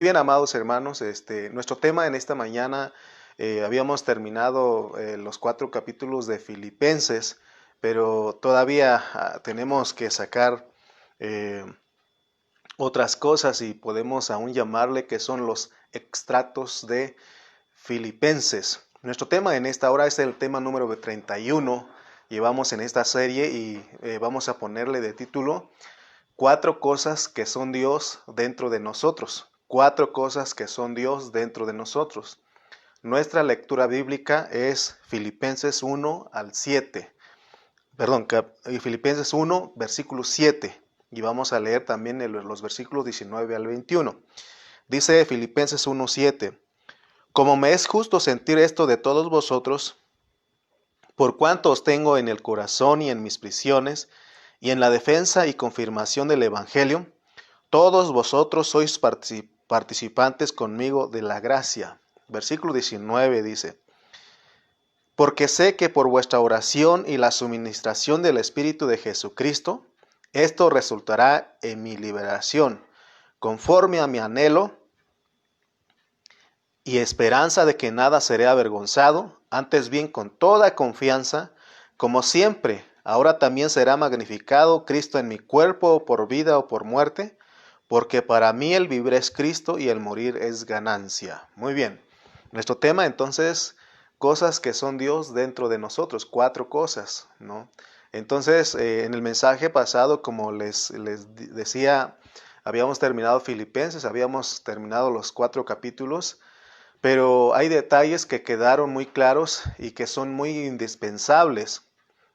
Bien, amados hermanos, nuestro tema en esta mañana, habíamos terminado los 4 capítulos de Filipenses, pero todavía tenemos que sacar eh, otras cosas y podemos aún llamarle que son los extractos de Filipenses. Nuestro tema en esta hora es el tema número 31. Llevamos en esta serie y vamos a ponerle de título 4 cosas que son Dios dentro de nosotros. 4 cosas que son Dios dentro de nosotros. Nuestra lectura bíblica es Filipenses 1 al 7. Perdón, Filipenses 1, versículo 7. Y vamos a leer también los versículos 19 al 21. Dice Filipenses 1, 7. Como me es justo sentir esto de todos vosotros, por cuanto os tengo en el corazón y en mis prisiones, y en la defensa y confirmación del Evangelio, todos vosotros sois participantes conmigo de la gracia. Versículo 19 dice, porque sé que por vuestra oración y la suministración del Espíritu de Jesucristo, esto resultará en mi liberación, conforme a mi anhelo y esperanza de que nada seré avergonzado, antes bien con toda confianza, como siempre, ahora también será magnificado Cristo en mi cuerpo, por vida o por muerte, porque para mí el vivir es Cristo y el morir es ganancia. Muy bien, nuestro tema entonces, cosas que son Dios dentro de nosotros, 4 cosas, ¿no? Entonces, en el mensaje pasado, como les decía, habíamos terminado Filipenses, habíamos terminado los 4 capítulos, pero hay detalles que quedaron muy claros y que son muy indispensables.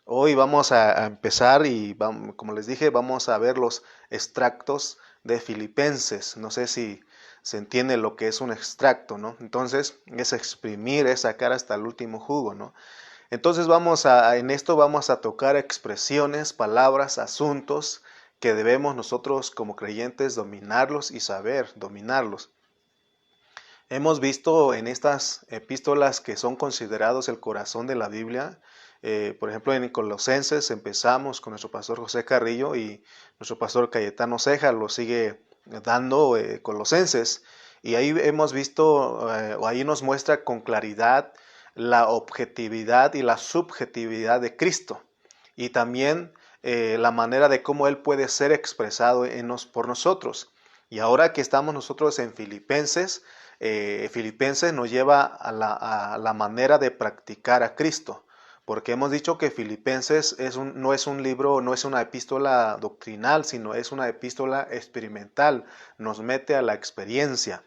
Hoy vamos a empezar y como les dije, vamos a ver los extractos de Filipenses. No sé si se entiende lo que es un extracto, ¿no? Entonces es exprimir, es sacar hasta el último jugo, ¿no? Entonces en esto vamos a tocar expresiones, palabras, asuntos que debemos nosotros como creyentes dominarlos y saber dominarlos. Hemos visto en estas epístolas que son considerados el corazón de la Biblia. Por ejemplo, en Colosenses empezamos con nuestro pastor José Carrillo y nuestro pastor Cayetano Ceja lo sigue dando Colosenses. Y ahí hemos visto, o ahí nos muestra con claridad la objetividad y la subjetividad de Cristo. Y también la manera de cómo Él puede ser expresado por nosotros. Y ahora que estamos nosotros en Filipenses nos lleva a la manera de practicar a Cristo, porque hemos dicho que Filipenses no es un libro, no es una epístola doctrinal, sino es una epístola experimental, nos mete a la experiencia.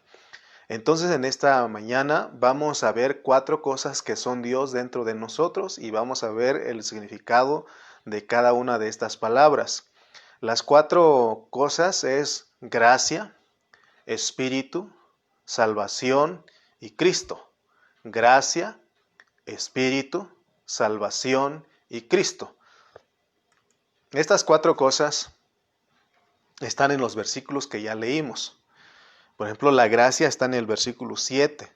Entonces en esta mañana vamos a ver 4 cosas que son Dios dentro de nosotros y vamos a ver el significado de cada una de estas palabras. Las 4 cosas es gracia, espíritu, salvación y Cristo. Gracia, espíritu, salvación y Cristo. Estas 4 cosas están en los versículos que ya leímos. Por ejemplo, la gracia está en el versículo 7.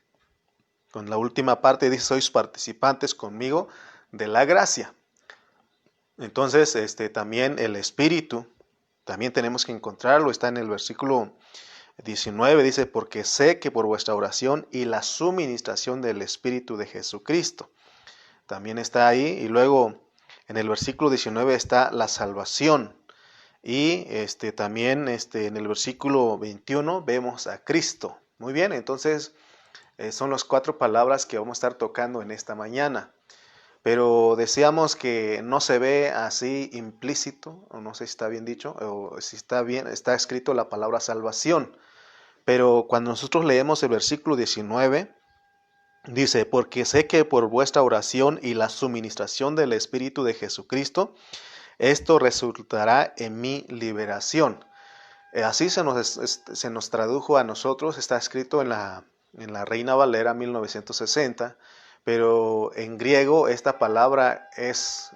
Con la última parte dice, sois participantes conmigo de la gracia. Entonces, también el espíritu, también tenemos que encontrarlo, está en el versículo 19, dice, porque sé que por vuestra oración y la suministración del Espíritu de Jesucristo. También está ahí. Y luego en el versículo 19 está la salvación. Y también en el versículo 21 vemos a Cristo. Muy bien, entonces son las 4 palabras que vamos a estar tocando en esta mañana. Pero decíamos que no se ve así implícito, o no sé si está bien dicho, o si está bien, está escrito la palabra salvación. Pero cuando nosotros leemos el versículo 19, dice, porque sé que por vuestra oración y la suministración del Espíritu de Jesucristo, esto resultará en mi liberación. Así se nos tradujo a nosotros, está escrito en la Reina Valera 1960, pero en griego esta palabra es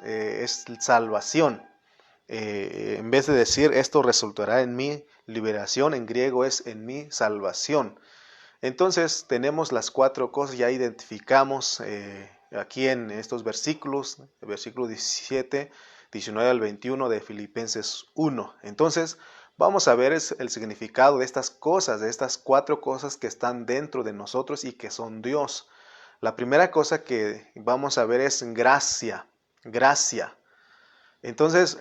salvación. En vez de decir esto resultará en mi liberación, en griego es en mi salvación. Entonces tenemos las 4 cosas, ya identificamos aquí en estos versículos, el versículo 17, 19 al 21 de Filipenses 1. Entonces vamos a ver el significado de estas cosas, de estas 4 cosas que están dentro de nosotros y que son Dios. La primera cosa que vamos a ver es gracia, gracia. Entonces,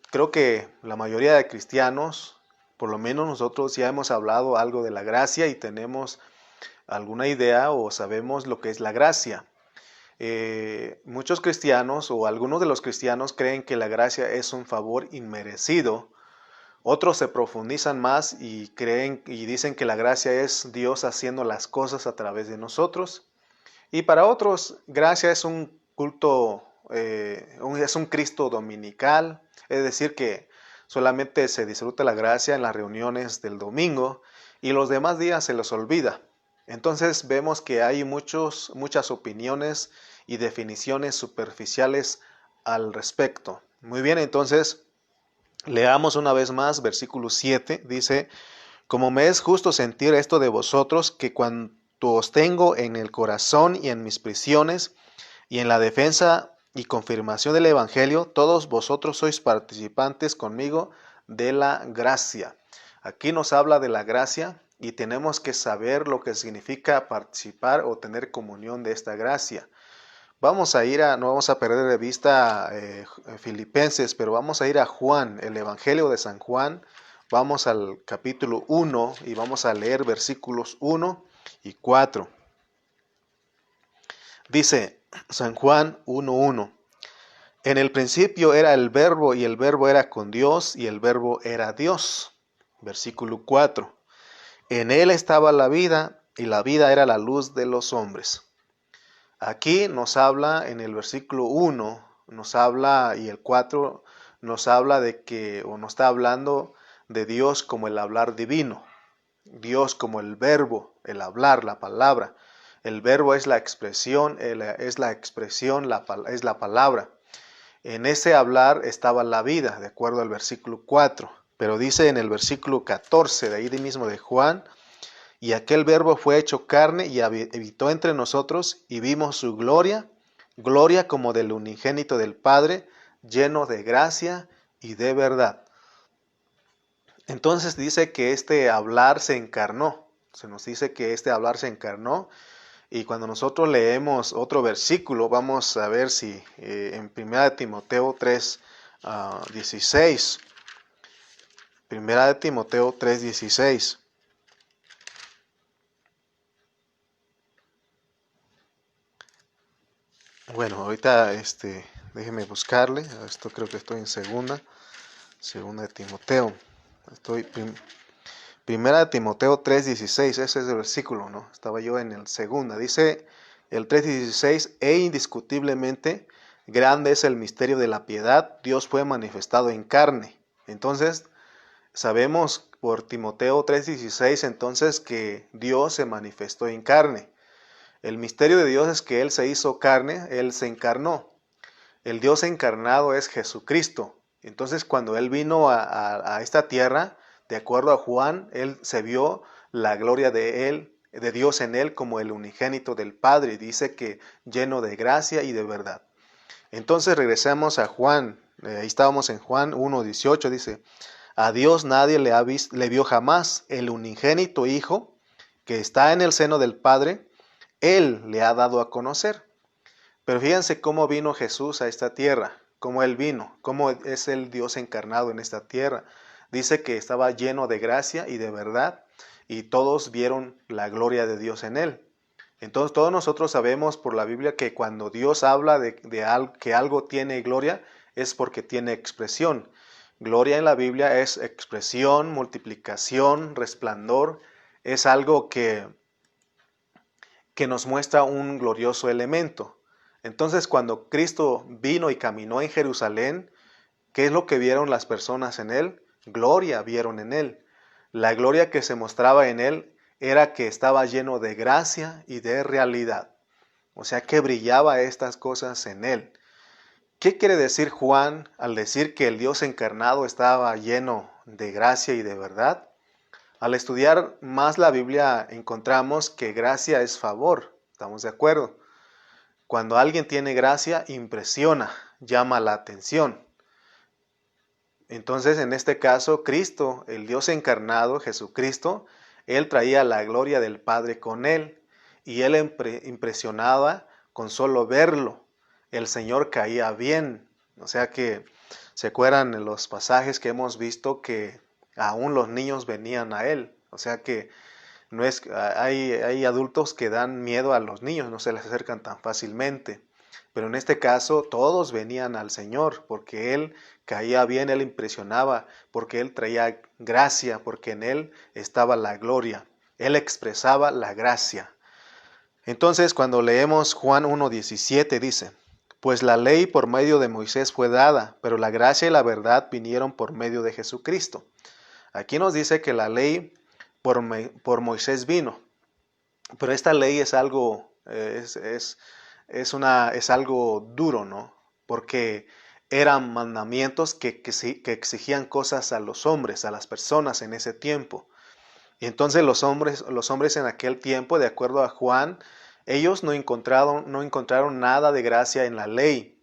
creo que la mayoría de cristianos, por lo menos nosotros ya hemos hablado algo de la gracia y tenemos alguna idea o sabemos lo que es la gracia. Muchos cristianos o algunos de los cristianos creen que la gracia es un favor inmerecido. Otros se profundizan más y creen y dicen que la gracia es Dios haciendo las cosas a través de nosotros. Y para otros, gracia es un culto, es un Cristo dominical, es decir, que solamente se disfruta la gracia en las reuniones del domingo y los demás días se los olvida. Entonces vemos que hay muchas opiniones y definiciones superficiales al respecto. Muy bien, entonces leamos una vez más versículo 7, dice: como me es justo sentir esto de vosotros, que cuanto os tengo en el corazón y en mis prisiones y en la defensa y confirmación del Evangelio, todos vosotros sois participantes conmigo de la gracia. Aquí nos habla de la gracia y tenemos que saber lo que significa participar o tener comunión de esta gracia. No vamos a perder de vista Filipenses, pero vamos a ir a Juan, el Evangelio de San Juan. Vamos al capítulo 1 y vamos a leer versículos 1 y 4. Dice San Juan 1:1: en el principio era el Verbo, y el Verbo era con Dios, y el Verbo era Dios. Versículo 4: en él estaba la vida, y la vida era la luz de los hombres. Aquí nos habla en el versículo 1, nos habla, y el 4 nos habla de que, o nos está hablando de Dios como el hablar divino, Dios como el verbo, el hablar, la palabra. El verbo es la expresión, es la palabra. En ese hablar estaba la vida, de acuerdo al versículo 4. Pero dice en el versículo 14, de ahí mismo de Juan: y aquel verbo fue hecho carne y habitó entre nosotros, y vimos su gloria, gloria como del unigénito del Padre, lleno de gracia y de verdad. Entonces dice que este hablar se encarnó. Se nos dice que este hablar se encarnó. Y cuando nosotros leemos otro versículo, vamos a ver si en 1 Timoteo 3:16. 1 Timoteo 3:16. Bueno, ahorita déjeme buscarle. Esto creo que estoy en segunda de Timoteo. Primera de Timoteo 3:16, ese es el versículo, ¿no? Estaba yo en el segunda. Dice el 3:16: e indiscutiblemente grande es el misterio de la piedad, Dios fue manifestado en carne. Entonces, sabemos por Timoteo 3:16 entonces que Dios se manifestó en carne. El misterio de Dios es que Él se hizo carne, Él se encarnó. El Dios encarnado es Jesucristo. Entonces, cuando Él vino a esta tierra, de acuerdo a Juan, Él se vio la gloria de Él, de Dios en Él, como el unigénito del Padre. Dice que lleno de gracia y de verdad. Entonces regresamos a Juan. Ahí estábamos en Juan 1:18. Dice: a Dios nadie le vio jamás. El unigénito Hijo, que está en el seno del Padre, Él le ha dado a conocer. Pero fíjense cómo vino Jesús a esta tierra, cómo Él vino, cómo es el Dios encarnado en esta tierra. Dice que estaba lleno de gracia y de verdad, y todos vieron la gloria de Dios en Él. Entonces todos nosotros sabemos por la Biblia que cuando Dios habla que algo tiene gloria, es porque tiene expresión. Gloria en la Biblia es expresión, multiplicación, resplandor. Es algo que nos muestra un glorioso elemento. Entonces, cuando Cristo vino y caminó en Jerusalén, ¿qué es lo que vieron las personas en Él? Gloria vieron en Él. La gloria que se mostraba en Él era que estaba lleno de gracia y de realidad. O sea, que brillaba estas cosas en Él. ¿Qué quiere decir Juan al decir que el Dios encarnado estaba lleno de gracia y de verdad? Al estudiar más la Biblia encontramos que gracia es favor. ¿Estamos de acuerdo? Cuando alguien tiene gracia, impresiona, llama la atención. Entonces, en este caso, Cristo, el Dios encarnado, Jesucristo, Él traía la gloria del Padre con Él y Él impresionaba con solo verlo. El Señor caía bien. O sea que, ¿se acuerdan en los pasajes que hemos visto que aún los niños venían a Él? O sea que no es, hay adultos que dan miedo a los niños, no se les acercan tan fácilmente. Pero en este caso todos venían al Señor porque Él caía bien, Él impresionaba, porque Él traía gracia, porque en Él estaba la gloria. Él expresaba la gracia. Entonces cuando leemos Juan 1:17 dice, pues la ley por medio de Moisés fue dada, pero la gracia y la verdad vinieron por medio de Jesucristo. Aquí nos dice que la ley por Moisés vino, pero esta ley es algo, es algo duro, ¿no? Porque eran mandamientos que exigían cosas a los hombres, a las personas en ese tiempo. Y entonces los hombres en aquel tiempo, de acuerdo a Juan, ellos no encontraron nada de gracia en la ley.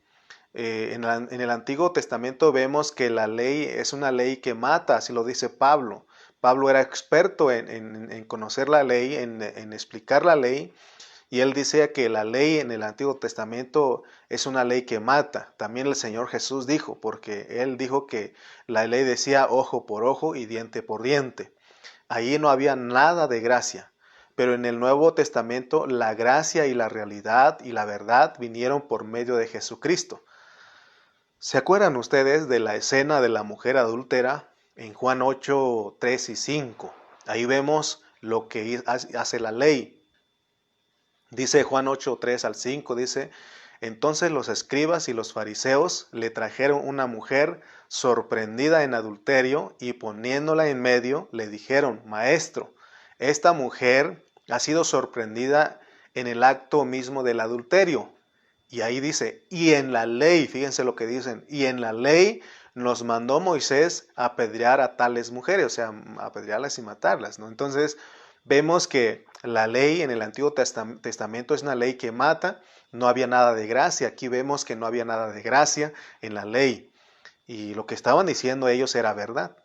En el Antiguo Testamento vemos que la ley es una ley que mata, así lo dice Pablo. Pablo era experto en conocer la ley, en explicar la ley, y él dice que la ley en el Antiguo Testamento es una ley que mata. También el Señor Jesús dijo, porque él dijo que la ley decía ojo por ojo y diente por diente. Allí no había nada de gracia. Pero en el Nuevo Testamento la gracia y la realidad y la verdad vinieron por medio de Jesucristo. ¿Se acuerdan ustedes de la escena de la mujer adúltera en Juan 8, 3 y 5? Ahí vemos lo que hace la ley. Dice Juan 8, 3 al 5, dice, entonces los escribas y los fariseos le trajeron una mujer sorprendida en adulterio y poniéndola en medio le dijeron, maestro, esta mujer ha sido sorprendida en el acto mismo del adulterio. Y ahí dice, y en la ley, fíjense lo que dicen, y en la ley nos mandó Moisés a apedrear a tales mujeres, o sea, a apedrearlas y matarlas, ¿no? Entonces, vemos que la ley en el Antiguo Testamento es una ley que mata, no había nada de gracia, aquí vemos que no había nada de gracia en la ley, y lo que estaban diciendo ellos era verdad.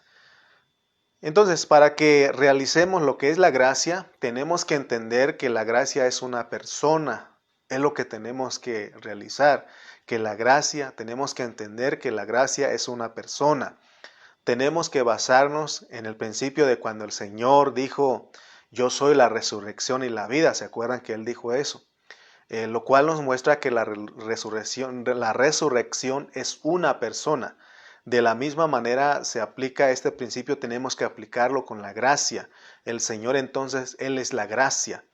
Entonces, para que realicemos lo que es la gracia, tenemos que entender que la gracia es una persona. Es lo que tenemos que realizar, que la gracia, tenemos que entender que la gracia es una persona. Tenemos que basarnos en el principio de cuando el Señor dijo, yo soy la resurrección y la vida. ¿Se acuerdan que Él dijo eso? Lo cual nos muestra que la resurrección es una persona. De la misma manera se aplica este principio, tenemos que aplicarlo con la gracia. El Señor entonces, Él es la gracia.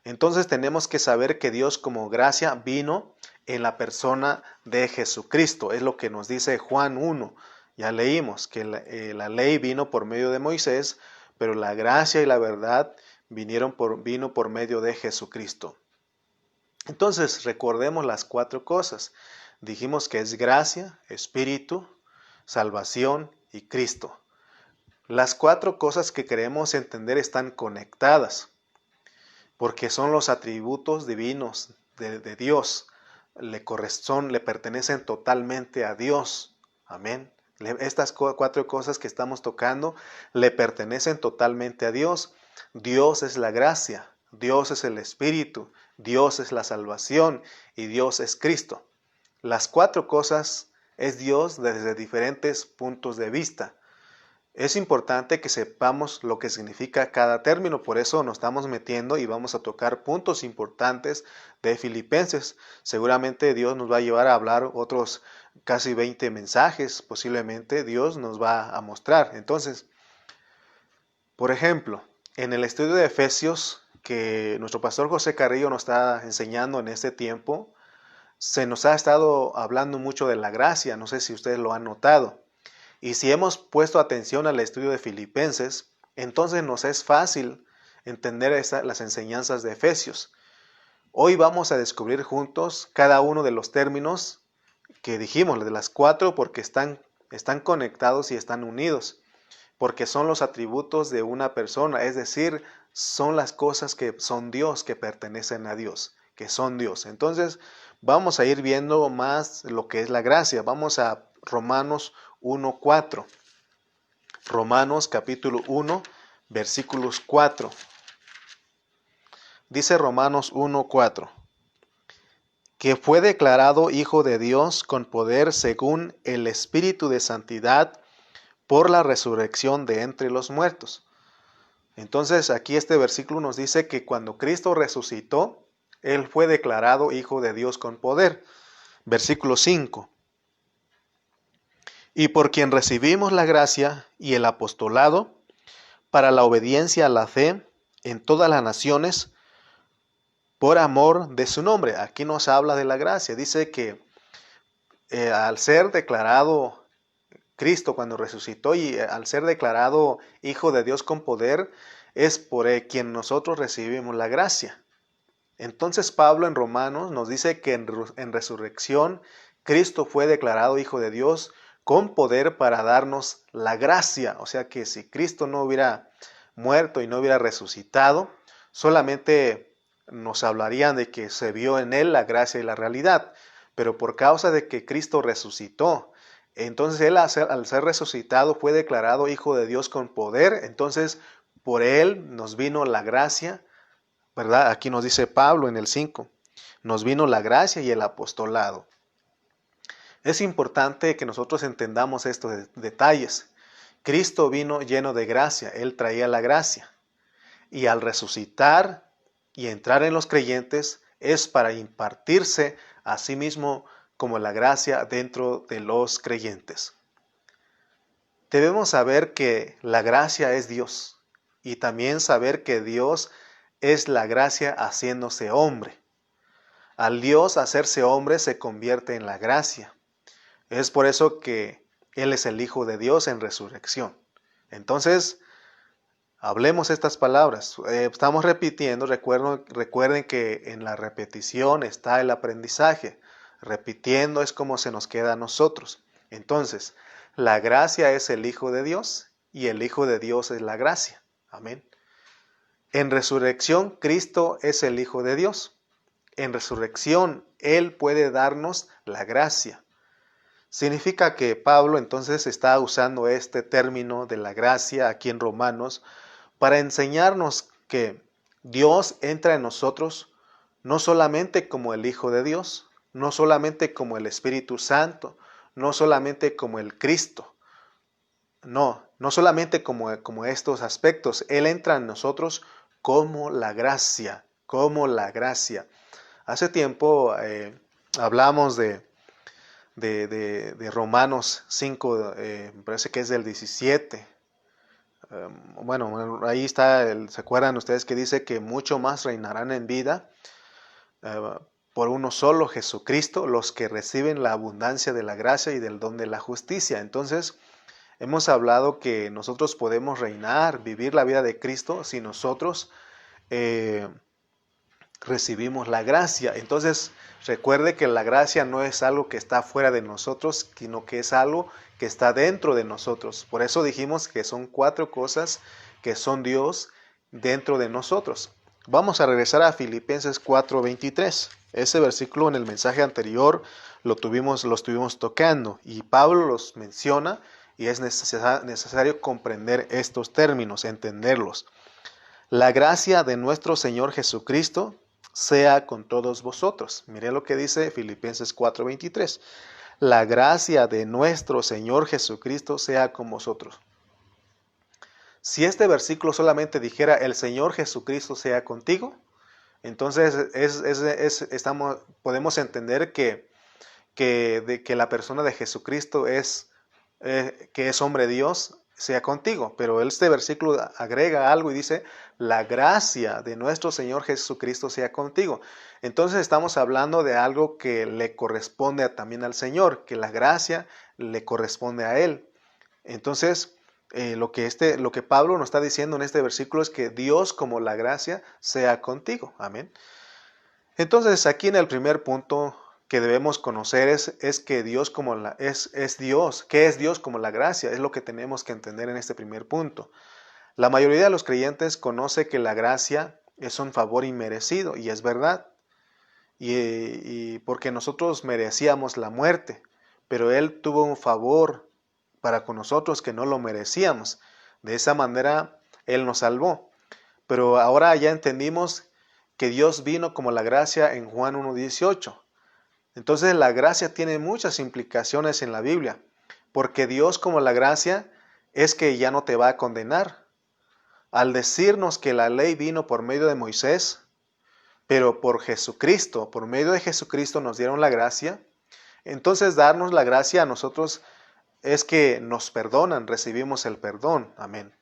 Entonces tenemos que saber que Dios como gracia vino en la persona de Jesucristo. Es lo que nos dice Juan 1. Ya leímos que la ley vino por medio de Moisés, pero la gracia y la verdad vino por medio de Jesucristo. Entonces recordemos las 4 cosas. Dijimos que es gracia, espíritu, salvación y Cristo. Las 4 cosas que queremos entender están conectadas, porque son los atributos divinos de Dios. Le pertenecen totalmente a Dios. Amén. Estas 4 cosas que estamos tocando le pertenecen totalmente a Dios. Dios es la gracia, Dios es el Espíritu, Dios es la salvación y Dios es Cristo. Las 4 cosas es Dios desde diferentes puntos de vista. Es importante que sepamos lo que significa cada término, por eso nos estamos metiendo y vamos a tocar puntos importantes de Filipenses. Seguramente Dios nos va a llevar a hablar otros casi 20 mensajes, posiblemente Dios nos va a mostrar. Entonces, por ejemplo, en el estudio de Efesios que nuestro pastor José Carrillo nos está enseñando en este tiempo, se nos ha estado hablando mucho de la gracia, no sé si ustedes lo han notado. Y si hemos puesto atención al estudio de Filipenses, entonces nos es fácil entender las enseñanzas de Efesios. Hoy vamos a descubrir juntos cada uno de los términos que dijimos, de las 4, porque están conectados y están unidos, porque son los atributos de una persona, es decir, son las cosas que son Dios, que pertenecen a Dios, que son Dios. Entonces vamos a ir viendo más lo que es la gracia, vamos a Romanos 1:4. Romanos capítulo 1, versículos 4. Dice Romanos 1:4, que fue declarado Hijo de Dios con poder según el Espíritu de Santidad por la resurrección de entre los muertos. Entonces aquí este versículo nos dice que cuando Cristo resucitó, Él fue declarado Hijo de Dios con poder. Versículo 5. Y por quien recibimos la gracia y el apostolado para la obediencia a la fe en todas las naciones, por amor de su nombre. Aquí nos habla de la gracia. Dice que al ser declarado Cristo cuando resucitó y al ser declarado Hijo de Dios con poder, es por quien nosotros recibimos la gracia. Entonces Pablo en Romanos nos dice que en resurrección Cristo fue declarado Hijo de Dios con poder para darnos la gracia. O sea que si Cristo no hubiera muerto y no hubiera resucitado, solamente nos hablarían de que se vio en él la gracia y la realidad. Pero por causa de que Cristo resucitó, entonces él al ser resucitado fue declarado Hijo de Dios con poder. Entonces por él nos vino la gracia, ¿verdad? Aquí nos dice Pablo en el 5, nos vino la gracia y el apostolado. Es importante que nosotros entendamos estos detalles. Cristo vino lleno de gracia, Él traía la gracia. Y al resucitar y entrar en los creyentes es para impartirse a sí mismo como la gracia dentro de los creyentes. Debemos saber que la gracia es Dios y también saber que Dios es la gracia haciéndose hombre. Al Dios hacerse hombre se convierte en la gracia. Es por eso que Él es el Hijo de Dios en resurrección. Entonces, hablemos estas palabras. Estamos repitiendo. Recuerden que en la repetición está el aprendizaje. Repitiendo es como se nos queda a nosotros. Entonces, la gracia es el Hijo de Dios y el Hijo de Dios es la gracia. Amén. En resurrección, Cristo es el Hijo de Dios. En resurrección, Él puede darnos la gracia. Significa que Pablo entonces está usando este término de la gracia aquí en Romanos para enseñarnos que Dios entra en nosotros no solamente como el Hijo de Dios, no solamente como el Espíritu Santo, no solamente como el Cristo, no solamente como estos aspectos. Él entra en nosotros como la gracia, como la gracia. Hace tiempo hablamos de Romanos 5, me parece que es del 17. Bueno, ahí está, ¿se acuerdan ustedes que dice que mucho más reinarán en vida por uno solo, Jesucristo, los que reciben la abundancia de la gracia y del don de la justicia? Entonces, hemos hablado que nosotros podemos reinar, vivir la vida de Cristo si nosotros recibimos la gracia. Entonces, recuerde que la gracia no es algo que está fuera de nosotros, sino que es algo que está dentro de nosotros. Por eso dijimos que son 4 cosas que son Dios dentro de nosotros. Vamos a regresar a Filipenses 4:23. Ese versículo en el mensaje anterior lo estuvimos tocando y Pablo los menciona y es necesario comprender estos términos, entenderlos. La gracia de nuestro Señor Jesucristo sea con todos vosotros. Mire lo que dice Filipenses 4:23. La gracia de nuestro Señor Jesucristo sea con vosotros. Si este versículo solamente dijera el Señor Jesucristo sea contigo, entonces podemos entender que la persona de Jesucristo que es hombre Dios, sea contigo. Pero este versículo agrega algo y dice, la gracia de nuestro Señor Jesucristo sea contigo. Entonces estamos hablando de algo que le corresponde también al Señor, que la gracia le corresponde a Él. Entonces, lo que Pablo nos está diciendo en este versículo es que Dios como la gracia sea contigo. Amén. Entonces, aquí en el primer punto que debemos conocer es que Dios es Dios. ¿Qué es Dios como la gracia? Es lo que tenemos que entender en este primer punto. La mayoría de los creyentes conoce que la gracia es un favor inmerecido, y es verdad. Y porque nosotros merecíamos la muerte, pero Él tuvo un favor para con nosotros que no lo merecíamos. De esa manera Él nos salvó. Pero ahora ya entendimos que Dios vino como la gracia en Juan 1:18. Entonces la gracia tiene muchas implicaciones en la Biblia, porque Dios como la gracia es que ya no te va a condenar. Al decirnos que la ley vino por medio de Moisés, pero por Jesucristo, por medio de Jesucristo nos dieron la gracia, entonces darnos la gracia a nosotros es que nos perdonan, recibimos el perdón. Amén.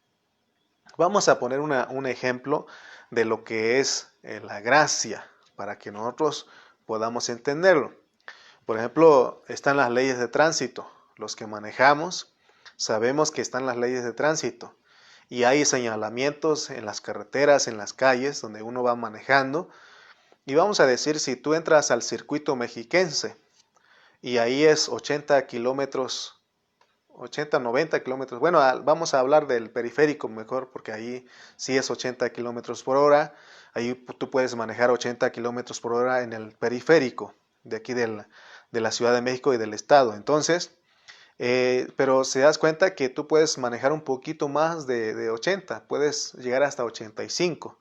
Vamos a poner un ejemplo de lo que es la gracia, para que nosotros podamos entenderlo. Por ejemplo, están las leyes de tránsito. Los que manejamos sabemos que están las leyes de tránsito. Y hay señalamientos en las carreteras, en las calles, donde uno va manejando. Y vamos a decir, si tú entras al circuito mexiquense, y ahí es 80 kilómetros, 80, 90 kilómetros. Bueno, vamos a hablar del periférico mejor, porque ahí sí es 80 kilómetros por hora. Ahí tú puedes manejar 80 kilómetros por hora en el periférico de aquí de la Ciudad de México y del estado. Entonces, pero se das cuenta que tú puedes manejar un poquito más de 80, puedes llegar hasta 85.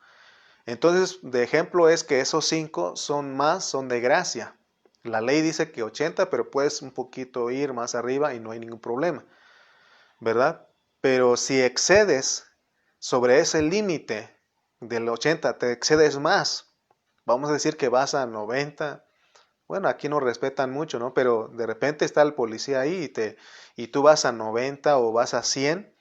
Entonces, de ejemplo es que esos 5 son de gracia. La ley dice que 80, pero puedes un poquito ir más arriba y no hay ningún problema, ¿verdad? Pero si excedes sobre ese límite del 80, te excedes más. Vamos a decir que vas a 90. Bueno, aquí no respetan mucho, ¿no? Pero de repente está el policía ahí y tú vas a 90 o vas a 100,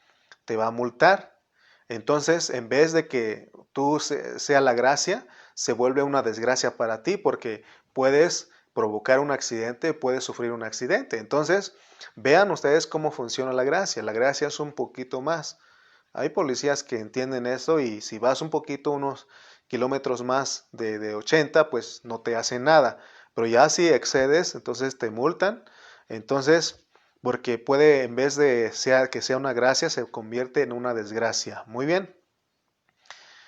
te va a multar. Entonces, en vez de que tú sea la gracia, se vuelve una desgracia para ti porque puedes provocar un accidente, puedes sufrir un accidente. Entonces, vean ustedes cómo funciona la gracia. La gracia es un poquito más. Hay policías que entienden eso y si vas un poquito, unos kilómetros más de 80, pues no te hacen nada. Pero ya si excedes, entonces te multan. Entonces, porque puede, en vez de que sea una gracia, se convierte en una desgracia. Muy bien.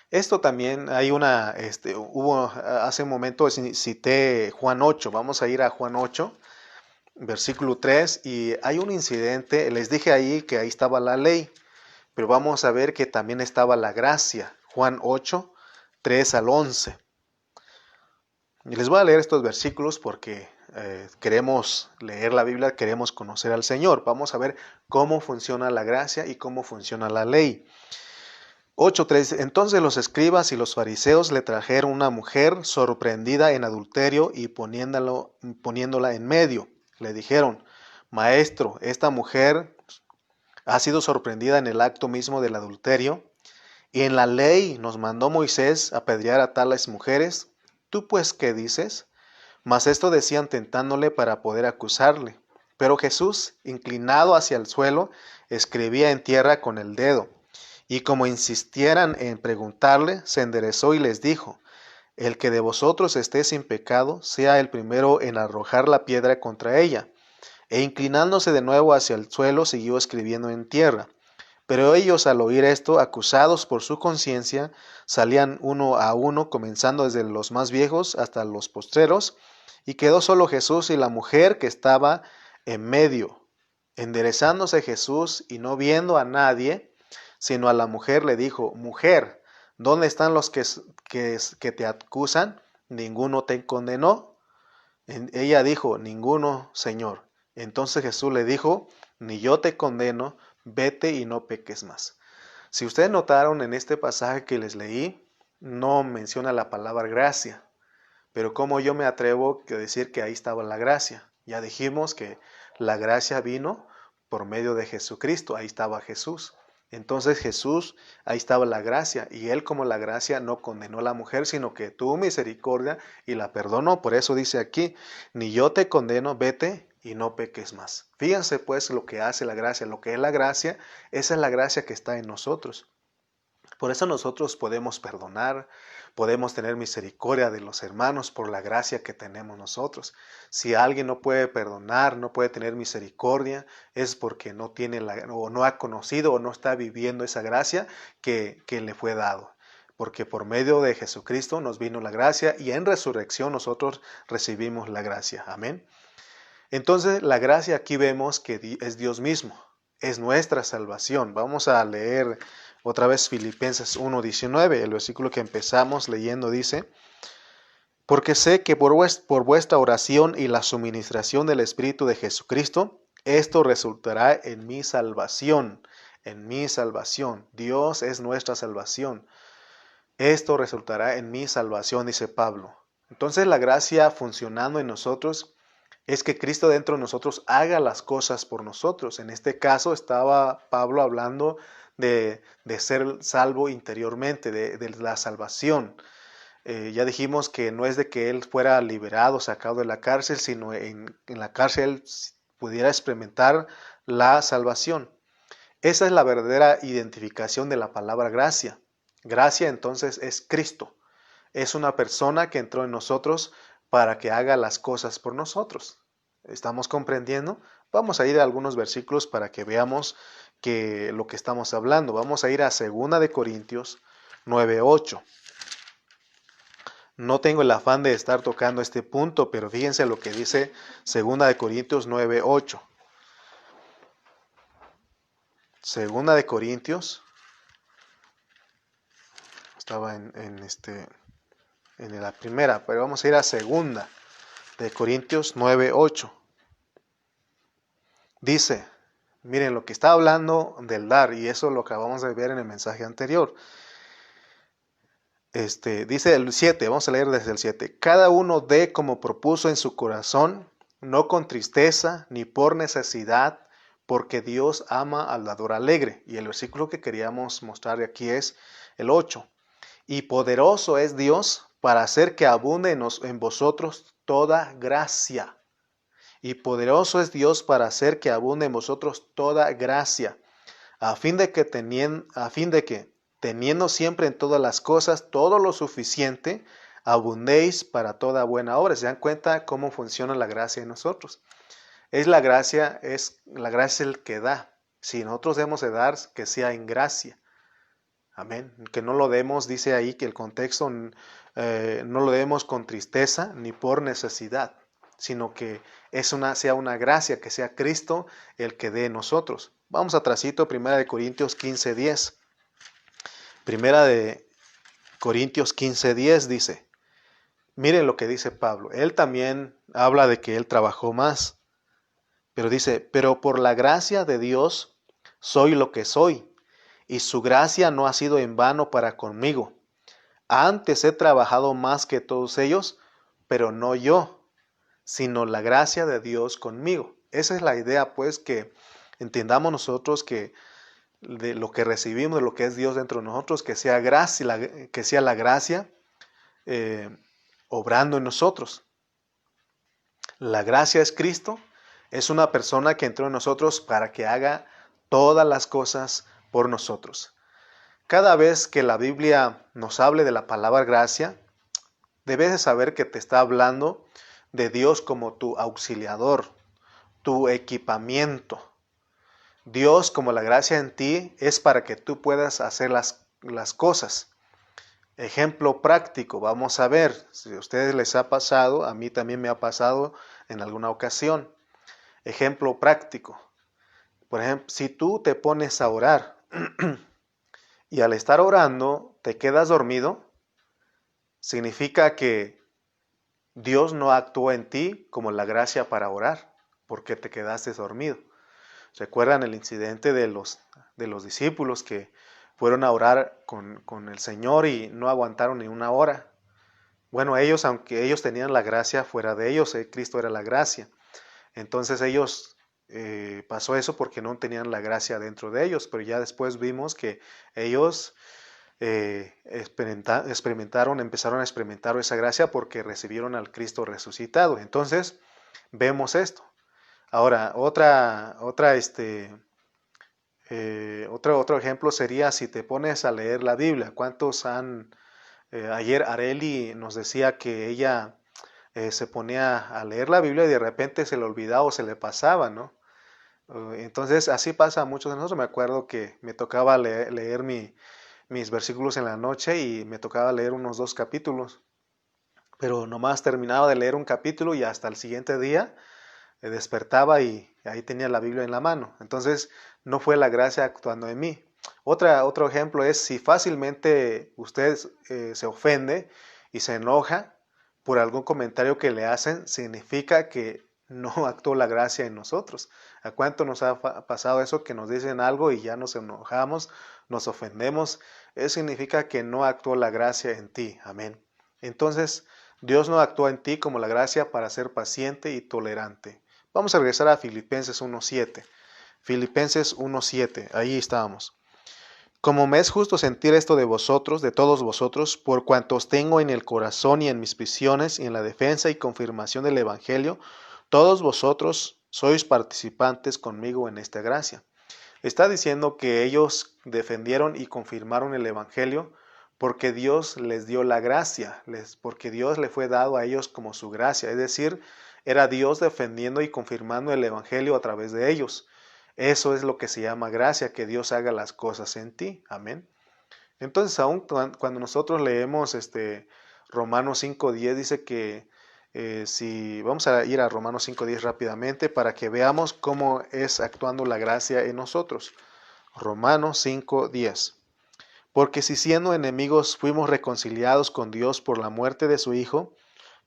Esto también hay hace un momento cité Juan 8, vamos a ir a Juan 8, versículo 3, y hay un incidente, les dije ahí que ahí estaba la ley, pero vamos a ver que también estaba la gracia. Juan 8, 3 al 11. Y les voy a leer estos versículos porque queremos leer la Biblia, queremos conocer al Señor. Vamos a ver cómo funciona la gracia y cómo funciona la ley. 8:3. Entonces los escribas y los fariseos le trajeron una mujer sorprendida en adulterio y poniéndola en medio. Le dijeron, Maestro, esta mujer ha sido sorprendida en el acto mismo del adulterio, y en la ley nos mandó Moisés apedrear a tales mujeres. ¿Tú pues qué dices? Mas esto decían tentándole para poder acusarle. Pero Jesús, inclinado hacia el suelo, escribía en tierra con el dedo. Y como insistieran en preguntarle, se enderezó y les dijo, el que de vosotros esté sin pecado, sea el primero en arrojar la piedra contra ella. E inclinándose de nuevo hacia el suelo, siguió escribiendo en tierra. Pero ellos, al oír esto, acusados por su conciencia, salían uno a uno, comenzando desde los más viejos hasta los postreros, y quedó solo Jesús y la mujer que estaba en medio. Enderezándose Jesús y no viendo a nadie, sino a la mujer, le dijo, Mujer, ¿dónde están los que te acusan? ¿Ninguno te condenó? Ella dijo, Ninguno, Señor. Entonces Jesús le dijo, Ni yo te condeno, vete y no peques más. Si ustedes notaron en este pasaje que les leí, no menciona la palabra gracia. Pero ¿cómo yo me atrevo a decir que ahí estaba la gracia? Ya dijimos que la gracia vino por medio de Jesucristo, ahí estaba Jesús. Entonces Jesús, ahí estaba la gracia, y Él como la gracia no condenó a la mujer, sino que tuvo misericordia y la perdonó. Por eso dice aquí, ni yo te condeno, vete y no peques más. Fíjense pues lo que hace la gracia, lo que es la gracia, esa es la gracia que está en nosotros. Por eso nosotros podemos perdonar, podemos tener misericordia de los hermanos por la gracia que tenemos nosotros. Si alguien no puede perdonar, no puede tener misericordia, es porque no tiene o no ha conocido o no está viviendo esa gracia que le fue dado. Porque por medio de Jesucristo nos vino la gracia y en resurrección nosotros recibimos la gracia. Amén. Entonces la gracia aquí vemos que es Dios mismo, es nuestra salvación. Vamos a leer otra vez Filipenses 1:19, el versículo que empezamos leyendo dice: porque sé que por vuestra oración y la suministración del Espíritu de Jesucristo, esto resultará en mi salvación, en mi salvación. Dios es nuestra salvación. Esto resultará en mi salvación, dice Pablo. Entonces la gracia funcionando en nosotros es que Cristo dentro de nosotros haga las cosas por nosotros. En este caso estaba Pablo hablando de ser salvo interiormente, de la salvación. Ya dijimos que no es de que él fuera liberado, sacado de la cárcel, sino en la cárcel él pudiera experimentar la salvación. Esa es la verdadera identificación de la palabra gracia. Gracia entonces es Cristo. Es una persona que entró en nosotros para que haga las cosas por nosotros. ¿Estamos comprendiendo? Vamos a ir a algunos versículos para que veamos que lo que estamos hablando. Vamos a ir a 2 de Corintios 9:8. No tengo el afán de estar tocando este punto, pero fíjense lo que dice 2 de Corintios 9:8. 2 de Corintios, estaba en la primera, pero vamos a ir a 2 de Corintios 9:8. Dice, miren lo que está hablando del dar, y eso lo acabamos de ver en el mensaje anterior. Dice el 7, vamos a leer desde el 7. Cada uno dé como propuso en su corazón, no con tristeza ni por necesidad, porque Dios ama al dador alegre. Y el versículo que queríamos mostrar aquí es el 8. Y poderoso es Dios para hacer que abunde en vosotros toda gracia. Y poderoso es Dios para hacer que abunde en vosotros toda gracia, a fin de que teniendo siempre en todas las cosas todo lo suficiente, abundéis para toda buena obra. ¿Se dan cuenta cómo funciona la gracia en nosotros? Es la gracia el que da. Si nosotros debemos de dar, que sea en gracia. Amén. Que no lo demos, dice ahí que el contexto, no lo demos con tristeza ni por necesidad, sino que sea una gracia, que sea Cristo el que dé en nosotros. Vamos atrasito, 1 de Corintios 15:10. 1 de Corintios 15:10 dice, miren lo que dice Pablo. Él también habla de que él trabajó más, pero dice, pero por la gracia de Dios soy lo que soy, y su gracia no ha sido en vano para conmigo. Antes he trabajado más que todos ellos, pero no yo, sino la gracia de Dios conmigo. Esa es la idea, pues, que entendamos nosotros que de lo que recibimos, de lo que es Dios dentro de nosotros, que sea la gracia obrando en nosotros. La gracia es Cristo, es una persona que entró en nosotros para que haga todas las cosas por nosotros. Cada vez que la Biblia nos hable de la palabra gracia, debes de saber que te está hablando de Dios como tu auxiliador, tu equipamiento. Dios, como la gracia en ti, es para que tú puedas hacer las cosas. Ejemplo práctico, vamos a ver, si a ustedes les ha pasado, a mí también me ha pasado en alguna ocasión. Ejemplo práctico, por ejemplo, si tú te pones a orar y al estar orando te quedas dormido, significa que Dios no actuó en ti como la gracia para orar, porque te quedaste dormido. ¿Recuerdan el incidente de los discípulos que fueron a orar con el Señor y no aguantaron ni una hora? Bueno, ellos, aunque ellos tenían la gracia fuera de ellos, Cristo era la gracia. Entonces ellos pasó eso porque no tenían la gracia dentro de ellos, pero ya después vimos que ellos empezaron a experimentar esa gracia porque recibieron al Cristo resucitado. Entonces vemos esto. Ahora, otro ejemplo sería si te pones a leer la Biblia. ¿Cuántos ayer Areli nos decía que ella se ponía a leer la Biblia y de repente se le olvidaba o se le pasaba, ¿no? Entonces así pasa a muchos de nosotros. Me acuerdo que me tocaba leer mis versículos en la noche y me tocaba leer unos 2 capítulos. Pero nomás terminaba de leer un capítulo y hasta el siguiente día despertaba y ahí tenía la Biblia en la mano. Entonces no fue la gracia actuando en mí. Otro ejemplo es si fácilmente usted se ofende y se enoja por algún comentario que le hacen, significa que no actuó la gracia en nosotros. ¿A cuánto nos ha pasado eso que nos dicen algo y ya nos enojamos, nos ofendemos? Eso significa que no actuó la gracia en ti. Amén. Entonces, Dios no actúa en ti como la gracia para ser paciente y tolerante. Vamos a regresar a Filipenses 1.7. Filipenses 1.7, ahí estábamos. Como me es justo sentir esto de vosotros, de todos vosotros, por cuantos tengo en el corazón y en mis prisiones y en la defensa y confirmación del Evangelio, todos vosotros sois participantes conmigo en esta gracia. Está diciendo que ellos defendieron y confirmaron el Evangelio porque Dios les dio la gracia, porque Dios le fue dado a ellos como su gracia, es decir, era Dios defendiendo y confirmando el Evangelio a través de ellos. Eso es lo que se llama gracia, que Dios haga las cosas en ti. Amén. Entonces, aún cuando nosotros leemos Romanos 5.10, dice que si vamos a ir a Romanos 5.10 rápidamente para que veamos cómo es actuando la gracia en nosotros. Romanos 5.10. Porque si siendo enemigos fuimos reconciliados con Dios por la muerte de su Hijo,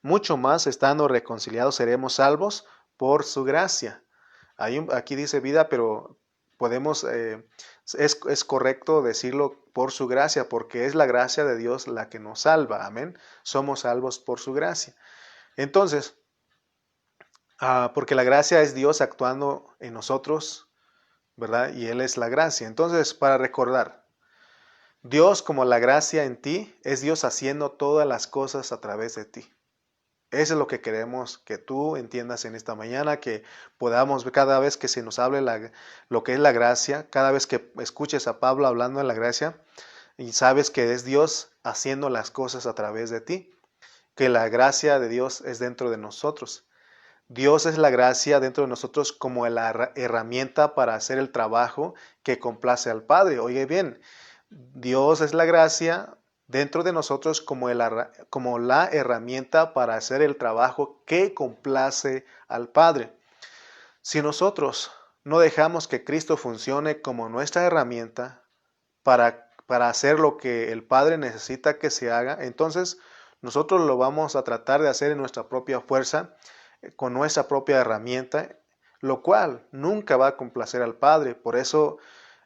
mucho más estando reconciliados seremos salvos por su gracia. Aquí dice vida, pero podemos, es correcto decirlo por su gracia, porque es la gracia de Dios la que nos salva. Amén. Somos salvos por su gracia. Entonces, porque la gracia es Dios actuando en nosotros, ¿verdad? Y Él es la gracia. Entonces, para recordar, Dios como la gracia en ti, es Dios haciendo todas las cosas a través de ti. Eso es lo que queremos que tú entiendas en esta mañana, que podamos ver cada vez que se nos hable lo que es la gracia, cada vez que escuches a Pablo hablando de la gracia y sabes que es Dios haciendo las cosas a través de ti, que la gracia de Dios es dentro de nosotros. Dios es la gracia dentro de nosotros como la herramienta para hacer el trabajo que complace al Padre. Oye bien, Dios es la gracia dentro de nosotros como la herramienta para hacer el trabajo que complace al Padre. Si nosotros no dejamos que Cristo funcione como nuestra herramienta para hacer lo que el Padre necesita que se haga, entonces nosotros lo vamos a tratar de hacer en nuestra propia fuerza, con nuestra propia herramienta, lo cual nunca va a complacer al Padre. Por eso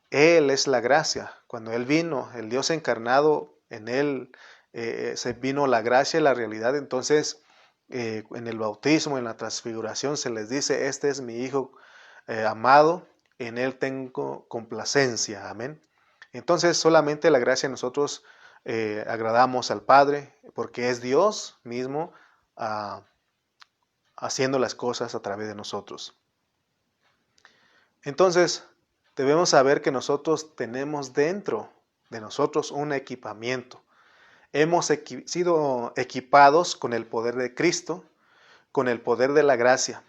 Él es la gracia. Cuando Él vino, el Dios encarnado, en Él se vino la gracia y la realidad. Entonces, en el bautismo, en la transfiguración, se les dice, este es mi Hijo amado, en Él tengo complacencia. Amén. Entonces, solamente la gracia nosotros agradamos al Padre, porque es Dios mismo haciendo las cosas a través de nosotros. Entonces, debemos saber que nosotros tenemos dentro de nosotros un equipamiento. Hemos sido equipados con el poder de Cristo, con el poder de la gracia.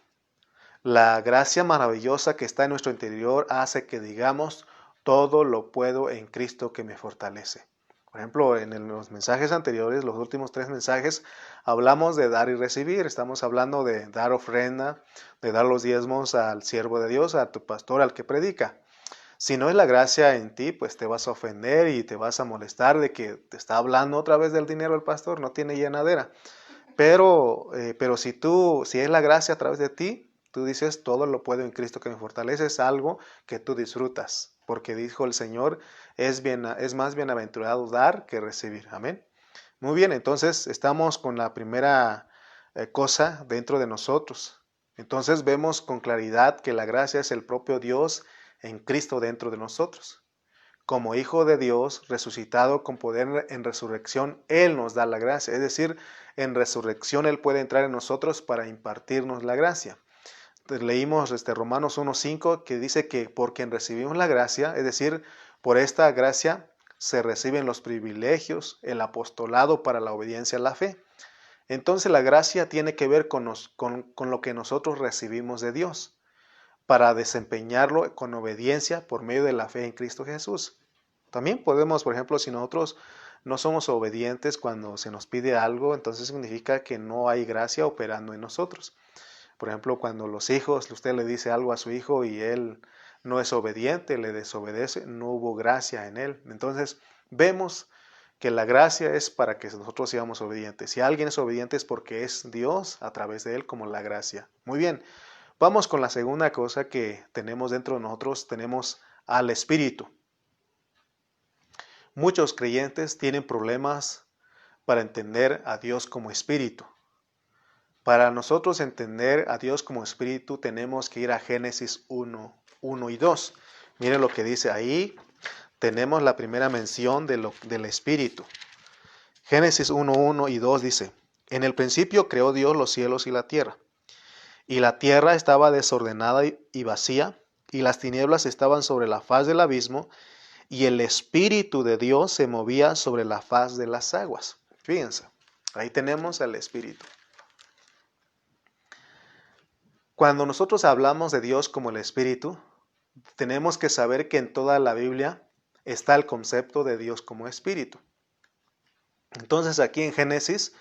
La gracia maravillosa que está en nuestro interior hace que digamos, todo lo puedo en Cristo que me fortalece. Por ejemplo, en los mensajes anteriores, los últimos 3 mensajes, hablamos de dar y recibir. Estamos hablando de dar ofrenda, de dar los diezmos al siervo de Dios, a tu pastor, al que predica. Si no es la gracia en ti, pues te vas a ofender y te vas a molestar de que te está hablando otra vez del dinero el pastor, no tiene llenadera. Pero si es la gracia a través de ti, tú dices, todo lo puedo en Cristo que me fortalece, es algo que tú disfrutas, porque dijo el Señor, es más bienaventurado dar que recibir. Amén. Muy bien, entonces estamos con la primera cosa dentro de nosotros. Entonces vemos con claridad que la gracia es el propio Dios en Cristo dentro de nosotros. Como Hijo de Dios, resucitado con poder en resurrección, Él nos da la gracia. Es decir, en resurrección Él puede entrar en nosotros para impartirnos la gracia. Entonces, leímos Romanos 1.5 que dice que por quien recibimos la gracia, es decir, por esta gracia se reciben los privilegios, el apostolado para la obediencia a la fe. Entonces la gracia tiene que ver con lo que nosotros recibimos de Dios, para desempeñarlo con obediencia por medio de la fe en Cristo Jesús. También podemos, por ejemplo, si nosotros no somos obedientes cuando se nos pide algo, entonces significa que no hay gracia operando en nosotros. Por ejemplo, cuando los hijos, usted le dice algo a su hijo y él no es obediente, le desobedece, no hubo gracia en él. Entonces, vemos que la gracia es para que nosotros seamos obedientes. Si alguien es obediente es porque es Dios a través de él como la gracia. Muy bien, vamos con la segunda cosa que tenemos dentro de nosotros, tenemos al Espíritu. Muchos creyentes tienen problemas para entender a Dios como Espíritu. Para nosotros entender a Dios como Espíritu tenemos que ir a Génesis 1 y 2. Miren lo que dice ahí. Tenemos la primera mención del Espíritu. Génesis 1 y 2 dice, en el principio creó Dios los cielos y la tierra estaba desordenada y vacía, y las tinieblas estaban sobre la faz del abismo, y el Espíritu de Dios se movía sobre la faz de las aguas. Fíjense, ahí tenemos al Espíritu. Cuando nosotros hablamos de Dios como el Espíritu, tenemos que saber que en toda la Biblia está el concepto de Dios como Espíritu. Entonces aquí en Génesis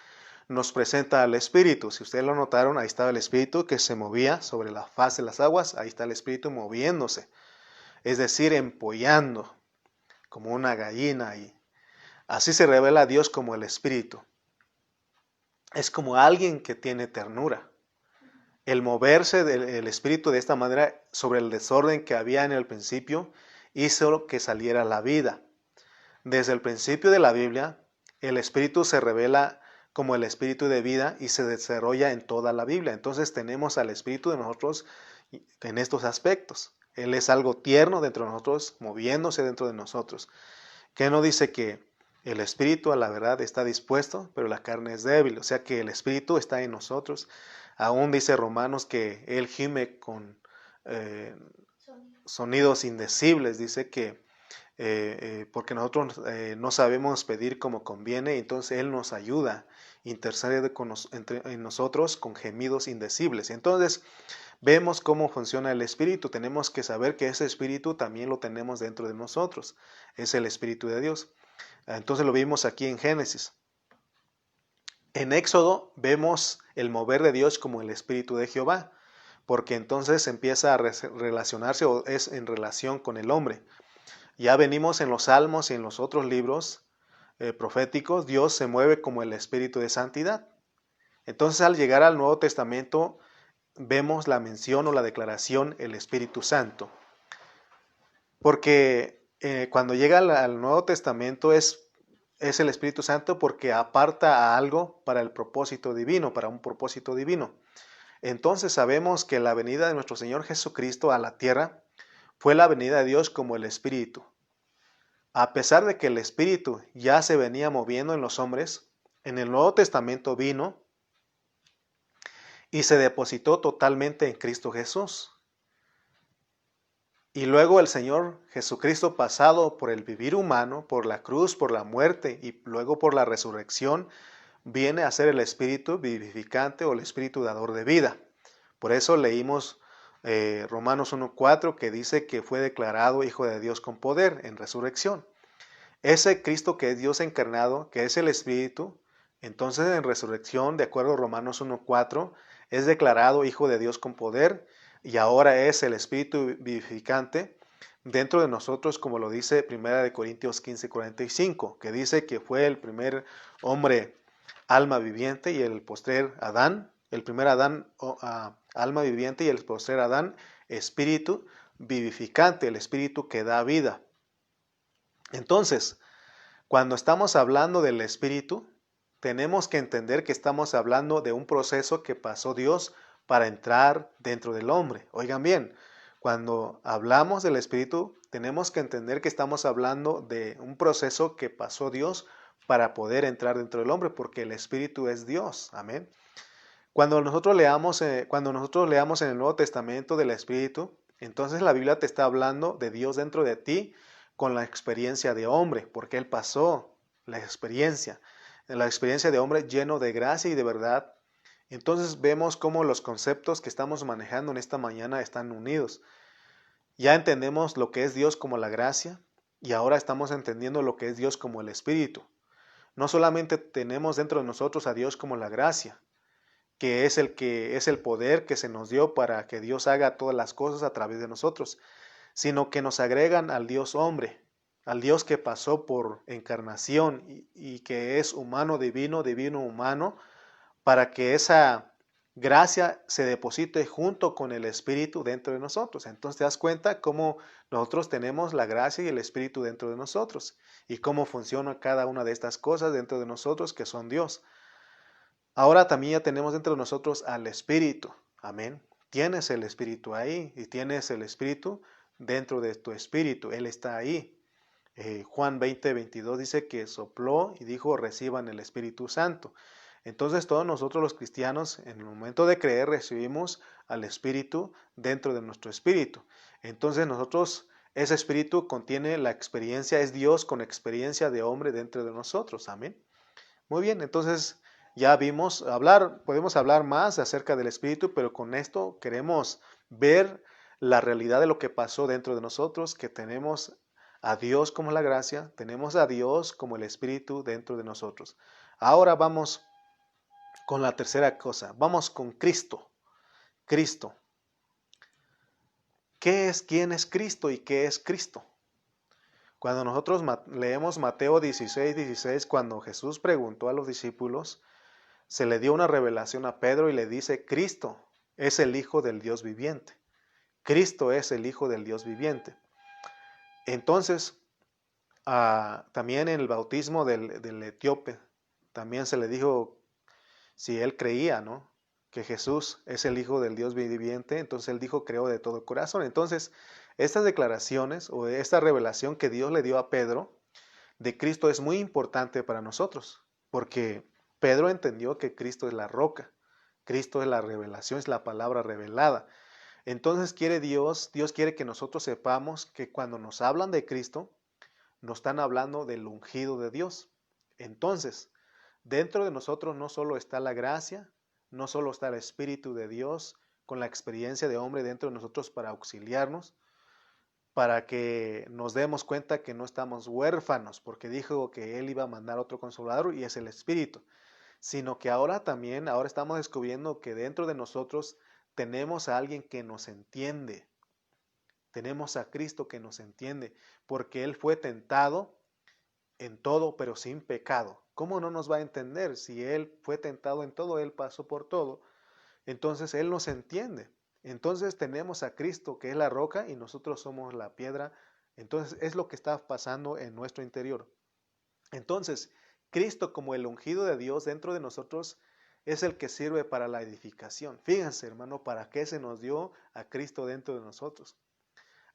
nos presenta al Espíritu. Si ustedes lo notaron, ahí estaba el Espíritu que se movía sobre la faz de las aguas. Ahí está el Espíritu moviéndose, es decir, empollando como una gallina. Y así se revela a Dios como el Espíritu. Es como alguien que tiene ternura. El moverse del Espíritu de esta manera sobre el desorden que había en el principio hizo que saliera la vida. Desde el principio de la Biblia, el Espíritu se revela como el Espíritu de vida y se desarrolla en toda la Biblia. Entonces tenemos al Espíritu de nosotros en estos aspectos. Él es algo tierno dentro de nosotros, moviéndose dentro de nosotros. Que no dice que el Espíritu a la verdad está dispuesto, pero la carne es débil. O sea que el Espíritu está en nosotros. Aún dice Romanos que Él gime con sonidos indecibles. Dice que porque nosotros no sabemos pedir como conviene, entonces Él nos ayuda, intercede en nosotros con gemidos indecibles. Entonces vemos cómo funciona el Espíritu. Tenemos que saber que ese Espíritu también lo tenemos dentro de nosotros. Es el Espíritu de Dios. Entonces lo vimos aquí en Génesis. En Éxodo vemos el mover de Dios como el Espíritu de Jehová, porque entonces empieza a relacionarse o es en relación con el hombre. Ya venimos en los Salmos y en los otros libros proféticos, Dios se mueve como el Espíritu de Santidad. Entonces al llegar al Nuevo Testamento vemos la mención o la declaración el Espíritu Santo. Porque cuando llega al Nuevo Testamento es el Espíritu Santo porque aparta a algo para el propósito divino, para un propósito divino. Entonces sabemos que la venida de nuestro Señor Jesucristo a la tierra fue la venida de Dios como el Espíritu. A pesar de que el Espíritu ya se venía moviendo en los hombres, en el Nuevo Testamento vino y se depositó totalmente en Cristo Jesús. Y luego el Señor Jesucristo, pasado por el vivir humano, por la cruz, por la muerte y luego por la resurrección, viene a ser el Espíritu vivificante o el Espíritu dador de vida. Por eso leímos Romanos 1:4 que dice que fue declarado Hijo de Dios con poder en resurrección. Ese Cristo que es Dios encarnado, que es el Espíritu, entonces en resurrección, de acuerdo a Romanos 1:4, es declarado Hijo de Dios con poder y ahora es el Espíritu vivificante dentro de nosotros, como lo dice 1 Corintios 15:45, que dice que fue el primer hombre alma viviente y el postrer Adán, el primer Adán alma viviente y el postrer Adán Espíritu vivificante, el Espíritu que da vida. Entonces, cuando estamos hablando del Espíritu, tenemos que entender que estamos hablando de un proceso que pasó Dios para entrar dentro del hombre. Oigan bien, cuando hablamos del Espíritu, tenemos que entender que estamos hablando de un proceso que pasó Dios para poder entrar dentro del hombre, porque el Espíritu es Dios. Amén. Cuando nosotros leamos en el Nuevo Testamento del Espíritu, entonces la Biblia te está hablando de Dios dentro de ti con la experiencia de hombre, porque Él pasó la experiencia de hombre lleno de gracia y de verdad. Entonces vemos cómo los conceptos que estamos manejando en esta mañana están unidos. Ya entendemos lo que es Dios como la gracia y ahora estamos entendiendo lo que es Dios como el Espíritu. No solamente tenemos dentro de nosotros a Dios como la gracia, que es el poder que se nos dio para que Dios haga todas las cosas a través de nosotros, sino que nos agregan al Dios hombre, al Dios que pasó por encarnación y que es humano divino, divino humano, para que esa gracia se deposite junto con el Espíritu dentro de nosotros. Entonces te das cuenta cómo nosotros tenemos la gracia y el Espíritu dentro de nosotros y cómo funciona cada una de estas cosas dentro de nosotros que son Dios. Ahora también ya tenemos dentro de nosotros al Espíritu. Amén. Tienes el Espíritu ahí y tienes el Espíritu dentro de tu espíritu. Él está ahí. Juan 20:22 dice que sopló y dijo: reciban el Espíritu Santo. Entonces todos nosotros los cristianos en el momento de creer recibimos al Espíritu dentro de nuestro espíritu. Entonces nosotros, ese espíritu contiene la experiencia, es Dios con experiencia de hombre dentro de nosotros. Amén. Muy bien, entonces ya vimos podemos hablar más acerca del Espíritu, pero con esto queremos ver la realidad de lo que pasó dentro de nosotros, que tenemos a Dios como la gracia, tenemos a Dios como el Espíritu dentro de nosotros. Ahora vamos con la tercera cosa, vamos con Cristo. Cristo. ¿Quién es Cristo y qué es Cristo? Cuando nosotros leemos Mateo 16:16, cuando Jesús preguntó a los discípulos, se le dio una revelación a Pedro y le dice: Cristo es el Hijo del Dios viviente. Cristo es el Hijo del Dios viviente. Entonces, también en el bautismo del etíope, también se le dijo si él creía, ¿no?, que Jesús es el Hijo del Dios viviente. Entonces él dijo: creo de todo corazón. Entonces, estas declaraciones o esta revelación que Dios le dio a Pedro de Cristo es muy importante para nosotros, porque Pedro entendió que Cristo es la roca, Cristo es la revelación, es la palabra revelada. Entonces Dios quiere que nosotros sepamos que cuando nos hablan de Cristo, nos están hablando del ungido de Dios. Entonces, dentro de nosotros no solo está la gracia, no solo está el Espíritu de Dios con la experiencia de hombre dentro de nosotros para auxiliarnos, para que nos demos cuenta que no estamos huérfanos, porque dijo que Él iba a mandar otro consolador y es el Espíritu, sino que ahora estamos descubriendo que dentro de nosotros tenemos a alguien que nos entiende, tenemos a Cristo que nos entiende, porque Él fue tentado en todo, pero sin pecado. ¿Cómo no nos va a entender? Si Él fue tentado en todo, Él pasó por todo, entonces Él nos entiende. Entonces tenemos a Cristo, que es la roca, y nosotros somos la piedra. Entonces es lo que está pasando en nuestro interior. Entonces, Cristo, como el ungido de Dios dentro de nosotros, es el que sirve para la edificación. Fíjense, hermano, para qué se nos dio a Cristo dentro de nosotros.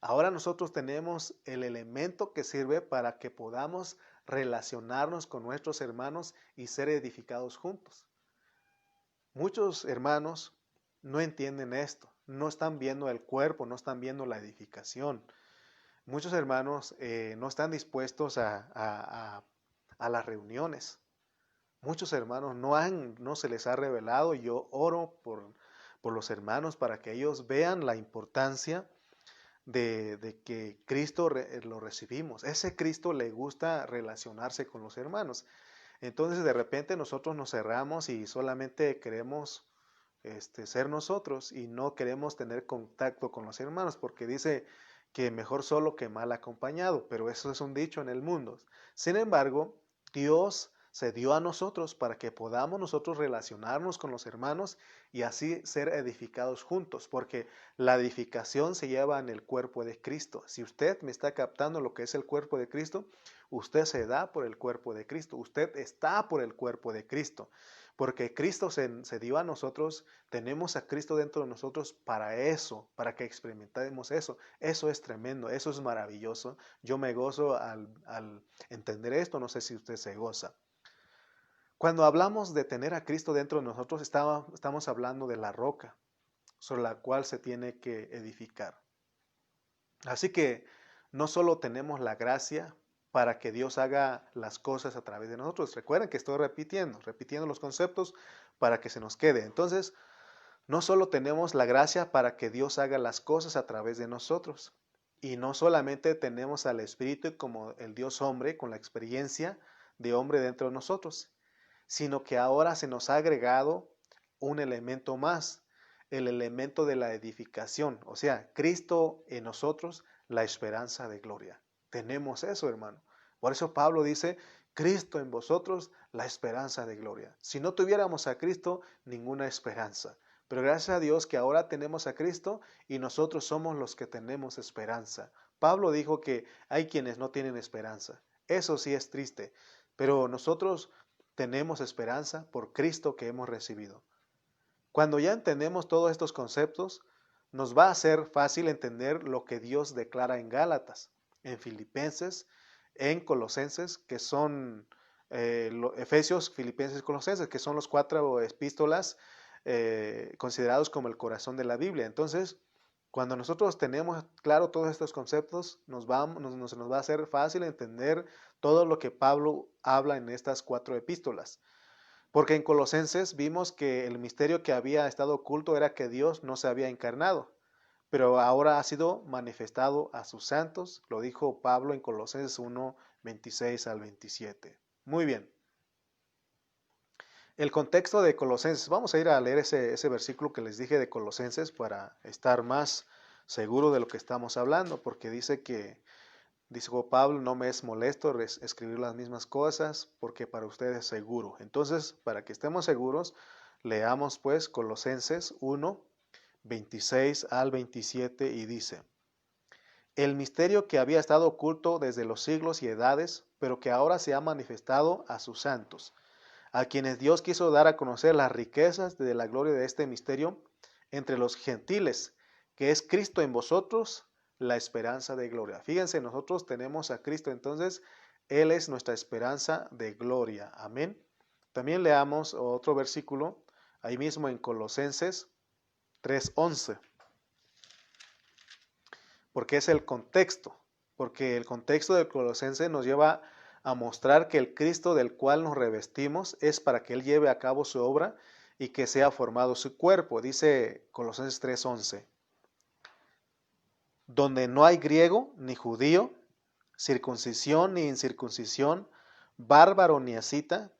Ahora nosotros tenemos el elemento que sirve para que podamos relacionarnos con nuestros hermanos y ser edificados juntos. Muchos hermanos no entienden esto, no están viendo el cuerpo, no están viendo la edificación. Muchos hermanos no están dispuestos a las reuniones. Muchos hermanos no se les ha revelado, y yo oro por los hermanos para que ellos vean la importancia de que Cristo lo recibimos. Ese Cristo le gusta relacionarse con los hermanos. Entonces de repente nosotros nos cerramos y solamente queremos ser nosotros y no queremos tener contacto con los hermanos, porque dice que mejor solo que mal acompañado, pero eso es un dicho en el mundo. Sin embargo, Dios se dio a nosotros para que podamos nosotros relacionarnos con los hermanos y así ser edificados juntos, porque la edificación se lleva en el cuerpo de Cristo. Si usted me está captando lo que es el cuerpo de Cristo, usted se da por el cuerpo de Cristo, usted está por el cuerpo de Cristo, porque Cristo se dio a nosotros, tenemos a Cristo dentro de nosotros para eso, para que experimentemos eso. Eso es tremendo, eso es maravilloso. Yo me gozo al entender esto, no sé si usted se goza. Cuando hablamos de tener a Cristo dentro de nosotros, estamos hablando de la roca sobre la cual se tiene que edificar. Así que no solo tenemos la gracia para que Dios haga las cosas a través de nosotros. Recuerden que estoy repitiendo los conceptos para que se nos quede. Entonces, no solo tenemos la gracia para que Dios haga las cosas a través de nosotros, y no solamente tenemos al Espíritu como el Dios hombre, con la experiencia de hombre dentro de nosotros, sino que ahora se nos ha agregado un elemento más, el elemento de la edificación. O sea, Cristo en nosotros, la esperanza de gloria. Tenemos eso, hermano. Por eso Pablo dice, Cristo en vosotros, la esperanza de gloria. Si no tuviéramos a Cristo, ninguna esperanza. Pero gracias a Dios que ahora tenemos a Cristo y nosotros somos los que tenemos esperanza. Pablo dijo que hay quienes no tienen esperanza. Eso sí es triste, pero nosotros tenemos esperanza por Cristo que hemos recibido. Cuando ya entendemos todos estos conceptos, nos va a ser fácil entender lo que Dios declara en Gálatas, en Filipenses, en Colosenses, que son Efesios, Filipenses, Colosenses, que son los 4 epístolas considerados como el corazón de la Biblia. Entonces, cuando nosotros tenemos claro todos estos conceptos, nos va a ser fácil entender todo lo que Pablo habla en estas 4 epístolas. Porque en Colosenses vimos que el misterio que había estado oculto era que Dios no se había encarnado, pero ahora ha sido manifestado a sus santos, lo dijo Pablo en Colosenses 1, 26 al 27. Muy bien. El contexto de Colosenses, vamos a ir a leer ese versículo que les dije de Colosenses para estar más seguro de lo que estamos hablando, porque dice Pablo, no me es molesto escribir las mismas cosas, porque para ustedes es seguro. Entonces, para que estemos seguros, leamos pues Colosenses 1, 26 al 27 y dice, el misterio que había estado oculto desde los siglos y edades, pero que ahora se ha manifestado a sus santos, a quienes Dios quiso dar a conocer las riquezas de la gloria de este misterio entre los gentiles, que es Cristo en vosotros, la esperanza de gloria. Fíjense, nosotros tenemos a Cristo, entonces Él es nuestra esperanza de gloria. Amén. También leamos otro versículo, ahí mismo en Colosenses 3:11, porque es el contexto, porque el contexto del Colosenses nos lleva a mostrar que el Cristo del cual nos revestimos es para que Él lleve a cabo su obra y que sea formado su cuerpo. Dice Colosenses 3:11, donde no hay griego ni judío, circuncisión ni incircuncisión, bárbaro ni escita,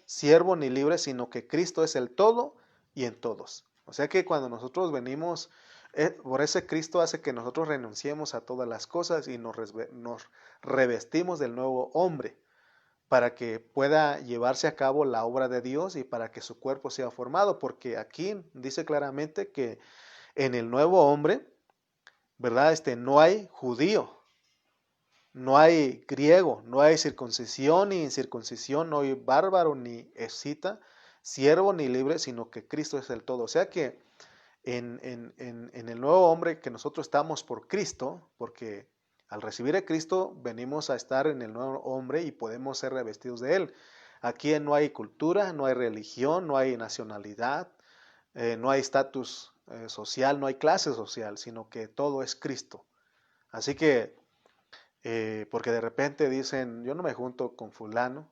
siervo ni libre, sino que Cristo es el todo y en todos. O sea que cuando nosotros venimos, por ese Cristo hace que nosotros renunciemos a todas las cosas y nos revestimos del nuevo hombre para que pueda llevarse a cabo la obra de Dios y para que su cuerpo sea formado, porque aquí dice claramente que en el nuevo hombre, ¿verdad? No hay judío, no hay griego, no hay circuncisión ni incircuncisión, no hay bárbaro ni escita, siervo ni libre, sino que Cristo es el todo. O sea que en el nuevo hombre que nosotros estamos por Cristo, porque al recibir a Cristo venimos a estar en el nuevo hombre y podemos ser revestidos de Él. Aquí no hay cultura, no hay religión, no hay nacionalidad, no hay estatus social, no hay clase social, sino que todo es Cristo. Así que, porque de repente dicen, yo no me junto con fulano,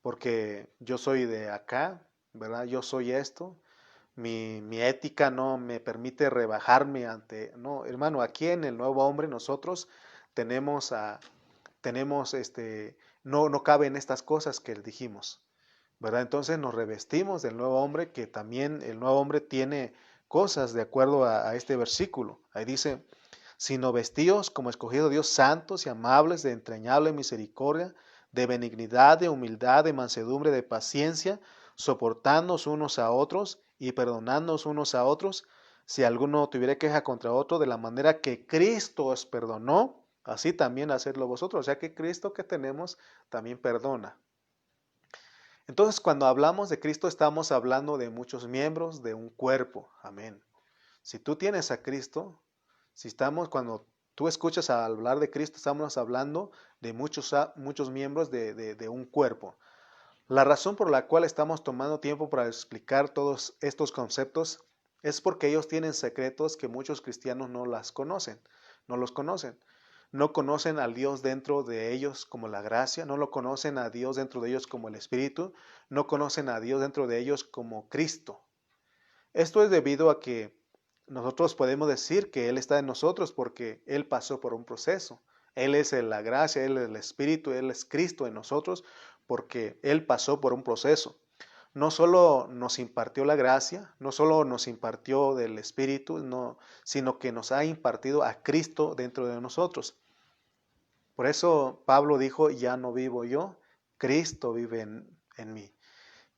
porque yo soy de acá, ¿verdad? Yo soy esto. Mi ética no me permite rebajarme ante... No, hermano, aquí en el nuevo hombre nosotros tenemos, no caben estas cosas que dijimos, ¿verdad? Entonces nos revestimos del nuevo hombre, que también el nuevo hombre tiene cosas de acuerdo a este versículo. Ahí dice, sino vestidos como escogido Dios, santos y amables, de entrañable misericordia, de benignidad, de humildad, de mansedumbre, de paciencia, soportándonos unos a otros y perdonándonos unos a otros, si alguno tuviera queja contra otro, de la manera que Cristo os perdonó, así también hacerlo vosotros. O sea que Cristo que tenemos también perdona. Entonces, cuando hablamos de Cristo, estamos hablando de muchos miembros de un cuerpo. Amén. Si tú tienes a Cristo, cuando tú escuchas hablar de Cristo, estamos hablando de muchos miembros de un cuerpo. La razón por la cual estamos tomando tiempo para explicar todos estos conceptos es porque ellos tienen secretos que muchos cristianos no los conocen. No conocen al Dios dentro de ellos como la gracia, no lo conocen a Dios dentro de ellos como el Espíritu, no conocen a Dios dentro de ellos como Cristo. Esto es debido a que nosotros podemos decir que Él está en nosotros porque Él pasó por un proceso. Él es la gracia, Él es el Espíritu, Él es Cristo en nosotros porque Él pasó por un proceso. no solo nos impartió la gracia, no solo nos impartió del Espíritu, no, sino que nos ha impartido a Cristo dentro de nosotros. Por eso Pablo dijo, ya no vivo yo, Cristo vive en mí.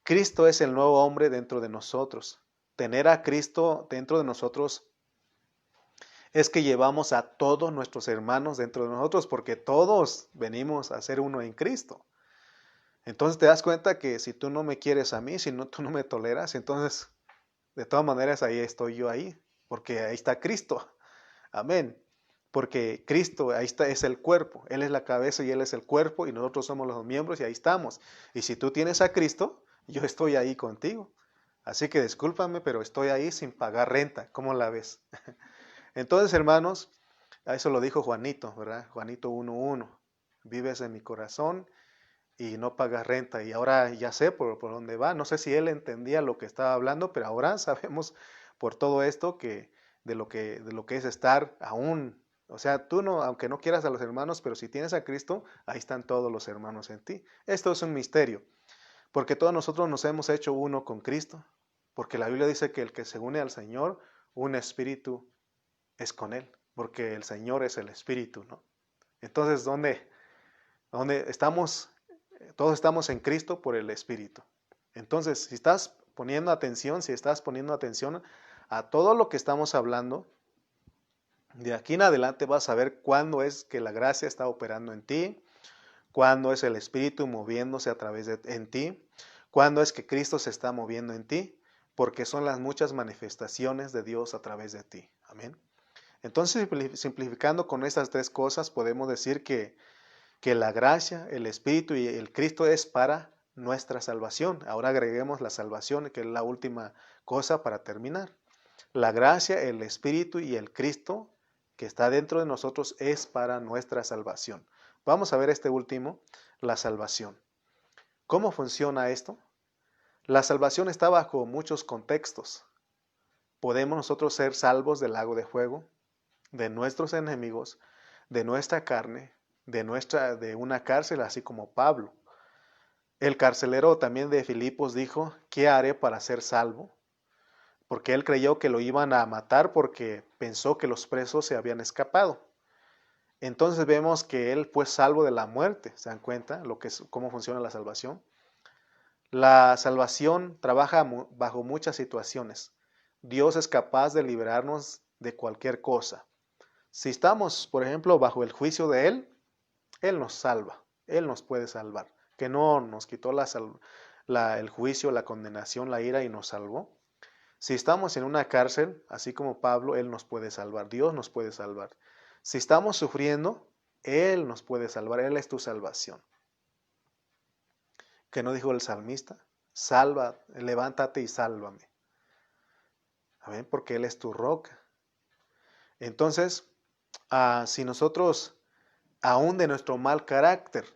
Cristo es el nuevo hombre dentro de nosotros. Tener a Cristo dentro de nosotros es que llevamos a todos nuestros hermanos dentro de nosotros, porque todos venimos a ser uno en Cristo. Entonces te das cuenta que si tú no me quieres a mí, si no, tú no me toleras, entonces de todas maneras ahí estoy yo ahí, porque ahí está Cristo. Amén. Porque Cristo, ahí está, es el cuerpo. Él es la cabeza y Él es el cuerpo y nosotros somos los miembros y ahí estamos. Y si tú tienes a Cristo, yo estoy ahí contigo. Así que discúlpame, pero estoy ahí sin pagar renta. ¿Cómo la ves? Entonces, hermanos, a eso lo dijo Juanito, ¿verdad? Juanito 1:1. Vives en mi corazón y no pagas renta. Y ahora ya sé por dónde va. No sé si él entendía lo que estaba hablando, pero ahora sabemos por todo esto que de lo que es estar aún. O sea, tú no, aunque no quieras a los hermanos, pero si tienes a Cristo, ahí están todos los hermanos en ti. Esto es un misterio, porque todos nosotros nos hemos hecho uno con Cristo, porque la Biblia dice que el que se une al Señor, un espíritu es con él, porque el Señor es el espíritu, ¿no? Entonces, ¿dónde estamos? Todos estamos en Cristo por el espíritu. Entonces, si estás poniendo atención a todo lo que estamos hablando, de aquí en adelante vas a ver cuándo es que la gracia está operando en ti, cuándo es el Espíritu moviéndose a través de en ti, cuándo es que Cristo se está moviendo en ti, porque son las muchas manifestaciones de Dios a través de ti. Amén. Entonces, simplificando con estas tres cosas, podemos decir que la gracia, el Espíritu y el Cristo es para nuestra salvación. Ahora agreguemos la salvación, que es la última cosa para terminar. La gracia, el Espíritu y el Cristo que está dentro de nosotros es para nuestra salvación. Vamos a ver este último, la salvación. ¿Cómo funciona esto? La salvación está bajo muchos contextos. Podemos nosotros ser salvos del lago de fuego, de nuestros enemigos, de nuestra carne, de una cárcel, así como Pablo. El carcelero también de Filipos dijo, ¿qué haré para ser salvo? Porque él creyó que lo iban a matar porque pensó que los presos se habían escapado. Entonces vemos que él fue salvo de la muerte. ¿Se dan cuenta cómo funciona la salvación? La salvación trabaja bajo muchas situaciones. Dios es capaz de liberarnos de cualquier cosa. Si estamos, por ejemplo, bajo el juicio de Él nos salva. Él nos puede salvar. Que no nos quitó el juicio, la condenación, la ira y nos salvó. Si estamos en una cárcel, así como Pablo, Él nos puede salvar. Dios nos puede salvar. Si estamos sufriendo, Él nos puede salvar. Él es tu salvación. ¿Qué no dijo el salmista? Salva, levántate y sálvame. Amén, porque Él es tu roca. Entonces, si nosotros, aún de nuestro mal carácter,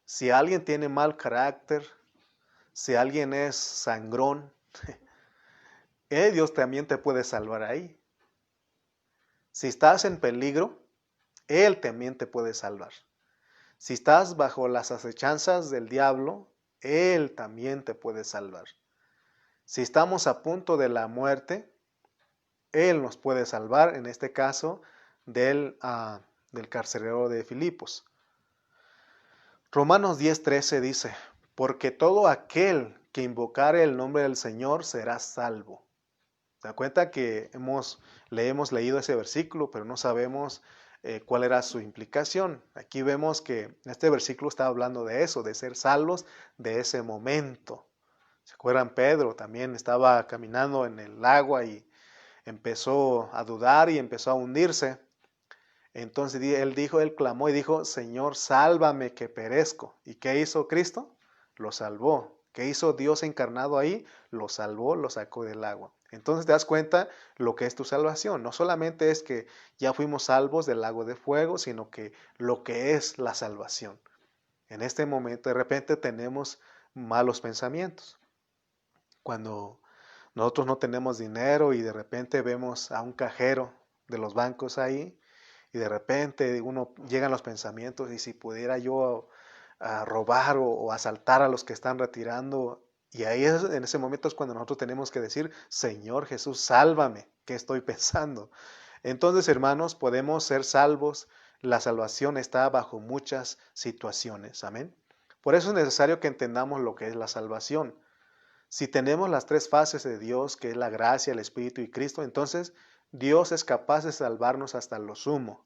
si alguien tiene mal carácter, si alguien es sangrón, Dios también te puede salvar ahí. Si estás en peligro, Él también te puede salvar. Si estás bajo las acechanzas del diablo, Él también te puede salvar. Si estamos a punto de la muerte, Él nos puede salvar, en este caso, del carcelero de Filipos. Romanos 10:13 dice, porque todo aquel que invocare el nombre del Señor será salvo. ¿Se da cuenta que le hemos leído ese versículo, pero no sabemos cuál era su implicación? Aquí vemos que este versículo está hablando de eso, de ser salvos de ese momento. ¿Se acuerdan? Pedro también estaba caminando en el agua y empezó a dudar y empezó a hundirse. Entonces él clamó y dijo, Señor, sálvame que perezco. ¿Y qué hizo Cristo? Lo salvó. ¿Qué hizo Dios encarnado ahí? Lo salvó, lo sacó del agua. Entonces te das cuenta lo que es tu salvación. No solamente es que ya fuimos salvos del lago de fuego, sino que lo que es la salvación. En este momento de repente tenemos malos pensamientos. Cuando nosotros no tenemos dinero y de repente vemos a un cajero de los bancos ahí, y de repente llegan los pensamientos, y si pudiera yo a robar o asaltar a los que están retirando Y ahí en ese momento es cuando nosotros tenemos que decir, Señor Jesús, sálvame, ¿qué estoy pensando? Entonces, hermanos, podemos ser salvos. La salvación está bajo muchas situaciones. Amén. Por eso es necesario que entendamos lo que es la salvación. Si tenemos las tres fases de Dios, que es la gracia, el Espíritu y Cristo, entonces Dios es capaz de salvarnos hasta lo sumo.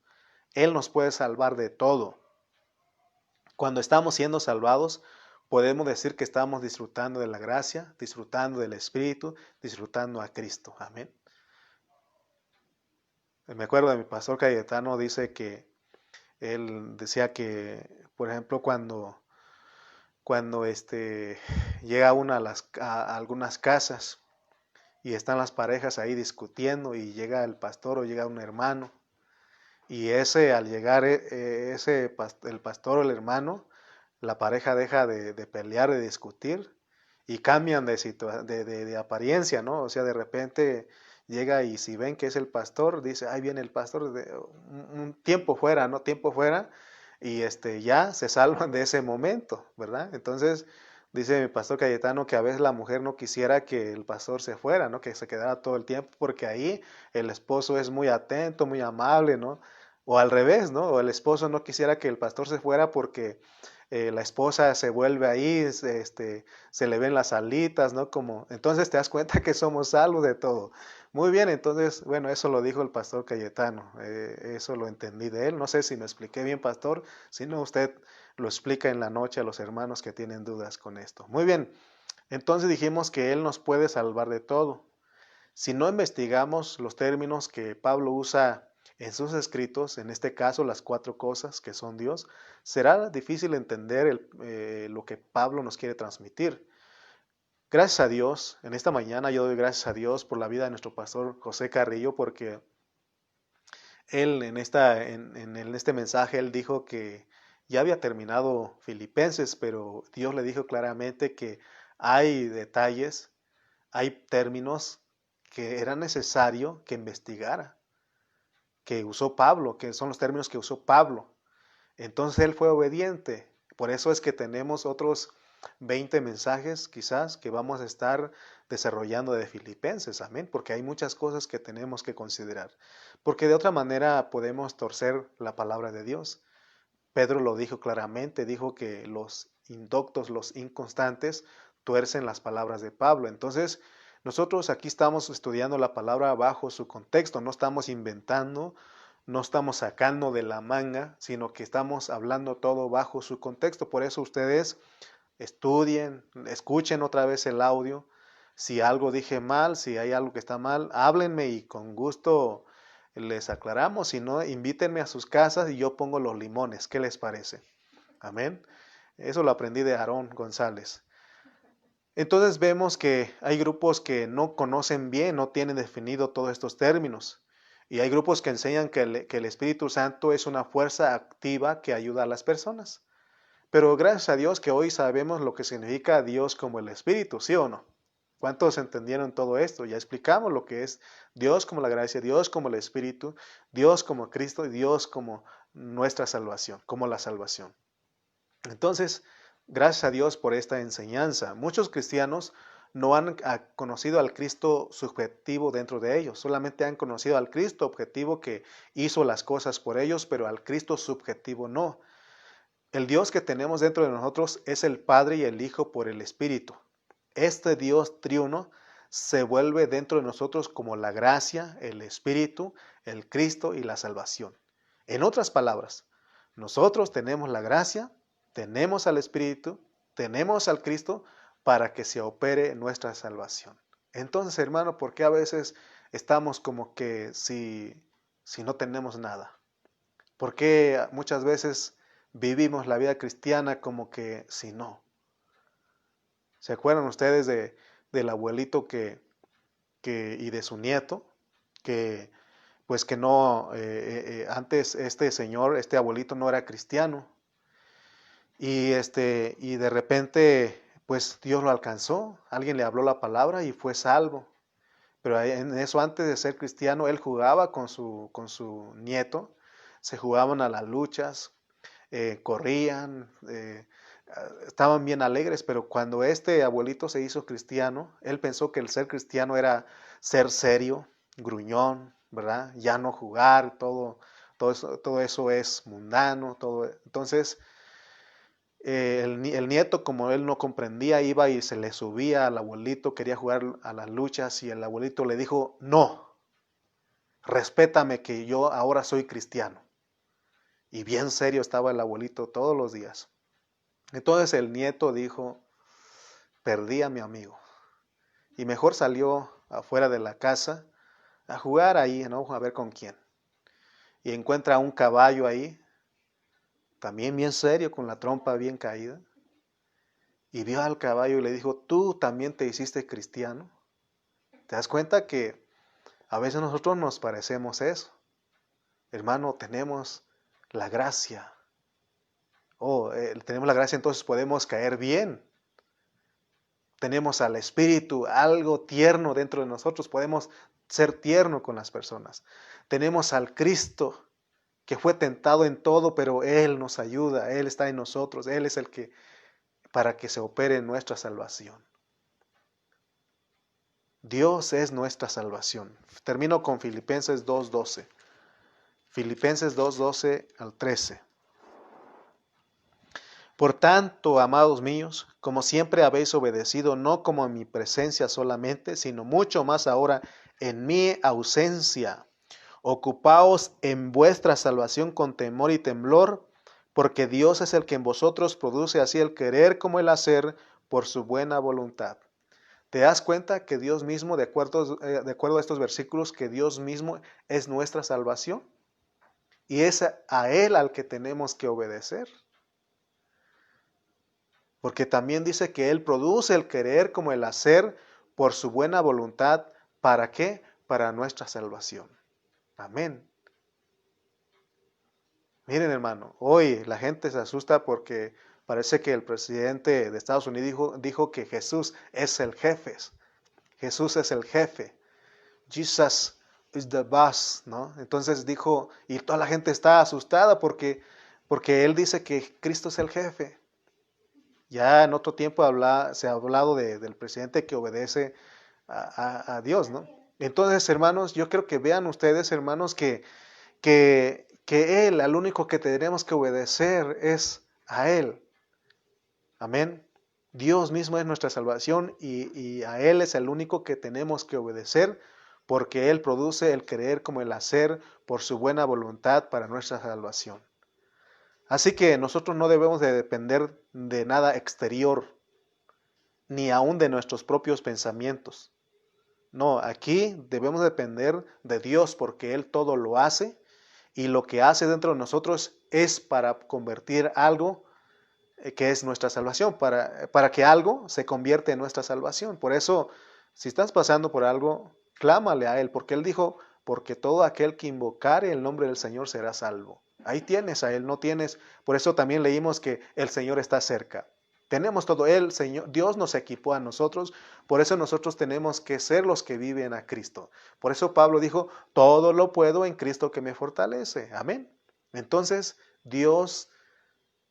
Él nos puede salvar de todo. Cuando estamos siendo salvados, podemos decir que estamos disfrutando de la gracia, disfrutando del Espíritu, disfrutando a Cristo. Amén. Me acuerdo de mi pastor Cayetano, dice que él decía que, por ejemplo, cuando llega uno a algunas casas y están las parejas ahí discutiendo y llega el pastor o llega un hermano y ese al llegar el pastor o el hermano, la pareja deja de pelear, de discutir y cambian de apariencia, ¿no? O sea, de repente llega y si ven que es el pastor, dice, ahí viene el pastor, un tiempo fuera, ¿no? Tiempo fuera, y ya se salvan de ese momento, ¿verdad? Entonces, dice mi pastor Cayetano que a veces la mujer no quisiera que el pastor se fuera, ¿no? Que se quedara todo el tiempo, porque ahí el esposo es muy atento, muy amable, ¿no? O al revés, ¿no? O el esposo no quisiera que el pastor se fuera porque la esposa se vuelve ahí, se le ven las alitas, ¿no? Como, entonces te das cuenta que somos salvos de todo. Muy bien, entonces, bueno, eso lo dijo el pastor Cayetano, eso lo entendí de él. No sé si me expliqué bien, pastor, si no, usted lo explica en la noche a los hermanos que tienen dudas con esto. Muy bien, entonces dijimos que Él nos puede salvar de todo. Si no investigamos los términos que Pablo usa en sus escritos, en este caso las cuatro cosas que son Dios, será difícil entender lo que Pablo nos quiere transmitir. Gracias a Dios, en esta mañana yo doy gracias a Dios por la vida de nuestro pastor José Carrillo, porque él en este mensaje, él dijo que ya había terminado Filipenses, pero Dios le dijo claramente que hay detalles, hay términos que era necesario que investigara, que usó Pablo, que son los términos que usó Pablo. Entonces él fue obediente. Por eso es que tenemos otros 20 mensajes quizás que vamos a estar desarrollando de Filipenses, amén, porque hay muchas cosas que tenemos que considerar, porque de otra manera podemos torcer la palabra de Dios. Pedro lo dijo claramente, dijo que los indoctos, los inconstantes, tuercen las palabras de Pablo. Entonces, nosotros aquí estamos estudiando la palabra bajo su contexto, no estamos inventando, no estamos sacando de la manga, sino que estamos hablando todo bajo su contexto. Por eso ustedes estudien, escuchen otra vez el audio. Si algo dije mal, si hay algo que está mal, háblenme y con gusto les aclaramos. Si no, invítenme a sus casas y yo pongo los limones. ¿Qué les parece? Amén. Eso lo aprendí de Aarón González. Entonces vemos que hay grupos que no conocen bien, no tienen definido todos estos términos. Y hay grupos que enseñan que el Espíritu Santo es una fuerza activa que ayuda a las personas. Pero gracias a Dios que hoy sabemos lo que significa Dios como el Espíritu, ¿sí o no? ¿Cuántos entendieron todo esto? Ya explicamos lo que es Dios como la gracia, Dios como el Espíritu, Dios como Cristo y Dios como nuestra salvación, como la salvación. Entonces, gracias a Dios por esta enseñanza. Muchos cristianos no han conocido al Cristo subjetivo dentro de ellos, solamente han conocido al Cristo objetivo que hizo las cosas por ellos, pero al Cristo subjetivo no. El Dios que tenemos dentro de nosotros es el Padre y el Hijo por el Espíritu. Este Dios triuno se vuelve dentro de nosotros como la gracia, el Espíritu, el Cristo y la salvación. En otras palabras, nosotros tenemos la gracia, tenemos al Espíritu, tenemos al Cristo para que se opere nuestra salvación. Entonces, hermano, ¿por qué a veces estamos como que si no tenemos nada? ¿Por qué muchas veces vivimos la vida cristiana como que si no? ¿Se acuerdan ustedes del abuelito y de su nieto? Que pues que no, antes este señor, este abuelito no era cristiano. Y de repente, pues Dios lo alcanzó, alguien le habló la palabra y fue salvo. Pero en eso, antes de ser cristiano, él jugaba con su nieto, se jugaban a las luchas, corrían, estaban bien alegres, pero cuando este abuelito se hizo cristiano, él pensó que el ser cristiano era ser serio, gruñón, ¿verdad? Ya no jugar, todo eso es mundano, todo. Entonces, el nieto, como él no comprendía, iba y se le subía al abuelito, quería jugar a las luchas y el abuelito le dijo, no, respétame que yo ahora soy cristiano. Y bien serio estaba el abuelito todos los días. Entonces el nieto dijo, perdí a mi amigo. Y mejor salió afuera de la casa a jugar ahí, ¿no? A ver con quién. Y encuentra un caballo ahí, también bien serio, con la trompa bien caída. Y vio al caballo y le dijo, ¿tú también te hiciste cristiano? ¿Te das cuenta que a veces nosotros nos parecemos eso? Hermano, tenemos la gracia. Tenemos la gracia, entonces podemos caer bien. Tenemos al Espíritu, algo tierno dentro de nosotros, podemos ser tierno con las personas. Tenemos al Cristo que fue tentado en todo, pero Él nos ayuda, Él está en nosotros, Él es el que, para que se opere nuestra salvación. Dios es nuestra salvación. Termino con Filipenses 2:12. Filipenses 2:12 al 13. Por tanto, amados míos, como siempre habéis obedecido, no como en mi presencia solamente, sino mucho más ahora en mi ausencia, ocupaos en vuestra salvación con temor y temblor, porque Dios es el que en vosotros produce así el querer como el hacer por su buena voluntad. ¿Te das cuenta que Dios mismo, de acuerdo a estos versículos, que Dios mismo es nuestra salvación? Y es a Él al que tenemos que obedecer. Porque también dice que Él produce el querer como el hacer por su buena voluntad. ¿Para qué? Para nuestra salvación. Amén. Miren, hermano, hoy la gente se asusta porque parece que el presidente de Estados Unidos dijo que Jesús es el jefe. Jesús es el jefe. Jesus is the boss, ¿no? Entonces dijo, y toda la gente está asustada porque él dice que Cristo es el jefe. Ya en otro tiempo se ha hablado del presidente que obedece a Dios, ¿no? Entonces, hermanos, yo creo que vean ustedes, hermanos, que Él, al único que tenemos que obedecer es a Él. Amén. Dios mismo es nuestra salvación y a Él es el único que tenemos que obedecer porque Él produce el querer como el hacer por su buena voluntad para nuestra salvación. Así que nosotros no debemos de depender de nada exterior, ni aún de nuestros propios pensamientos. No, aquí debemos depender de Dios porque Él todo lo hace y lo que hace dentro de nosotros es para convertir algo que es nuestra salvación, para que algo se convierta en nuestra salvación. Por eso, si estás pasando por algo, clámale a Él, porque Él dijo, porque todo aquel que invocare el nombre del Señor será salvo. Ahí tienes a Él, no tienes. Por eso también leímos que el Señor está cerca. Tenemos todo, el Señor, Dios nos equipó a nosotros, por eso nosotros tenemos que ser los que viven a Cristo. Por eso Pablo dijo, todo lo puedo en Cristo que me fortalece. Amén. Entonces, Dios,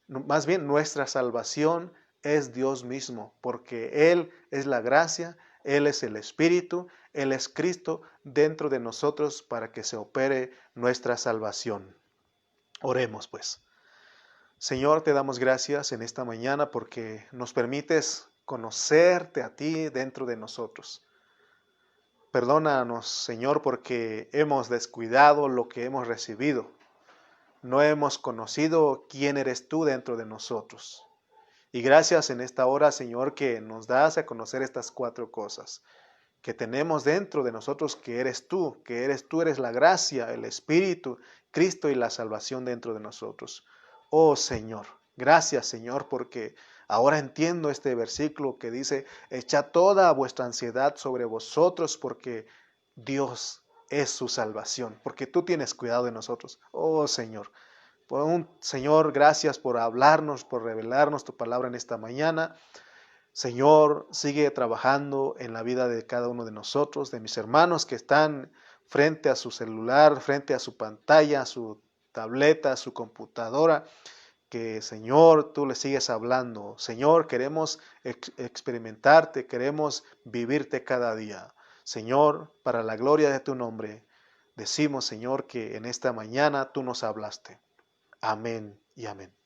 más bien nuestra salvación es Dios mismo, porque Él es la gracia, Él es el Espíritu, Él es Cristo dentro de nosotros para que se opere nuestra salvación. Oremos pues. Señor, te damos gracias en esta mañana porque nos permites conocerte a ti dentro de nosotros. Perdónanos, Señor, porque hemos descuidado lo que hemos recibido. No hemos conocido quién eres tú dentro de nosotros. Y gracias en esta hora, Señor, que nos das a conocer estas 4 cosas que tenemos dentro de nosotros, que eres tú eres la gracia, el Espíritu, Cristo y la salvación dentro de nosotros. Oh Señor, gracias Señor, porque ahora entiendo este versículo que dice, echa toda vuestra ansiedad sobre vosotros, porque Dios es su salvación, porque tú tienes cuidado de nosotros. Oh Señor, Señor, gracias por hablarnos, por revelarnos tu palabra en esta mañana. Señor, sigue trabajando en la vida de cada uno de nosotros, de mis hermanos que están frente a su celular, frente a su pantalla, a su tableta, a su computadora, que Señor, tú le sigues hablando. Señor, queremos experimentarte, queremos vivirte cada día. Señor, para la gloria de tu nombre, decimos, Señor, que en esta mañana tú nos hablaste. Amén y amén.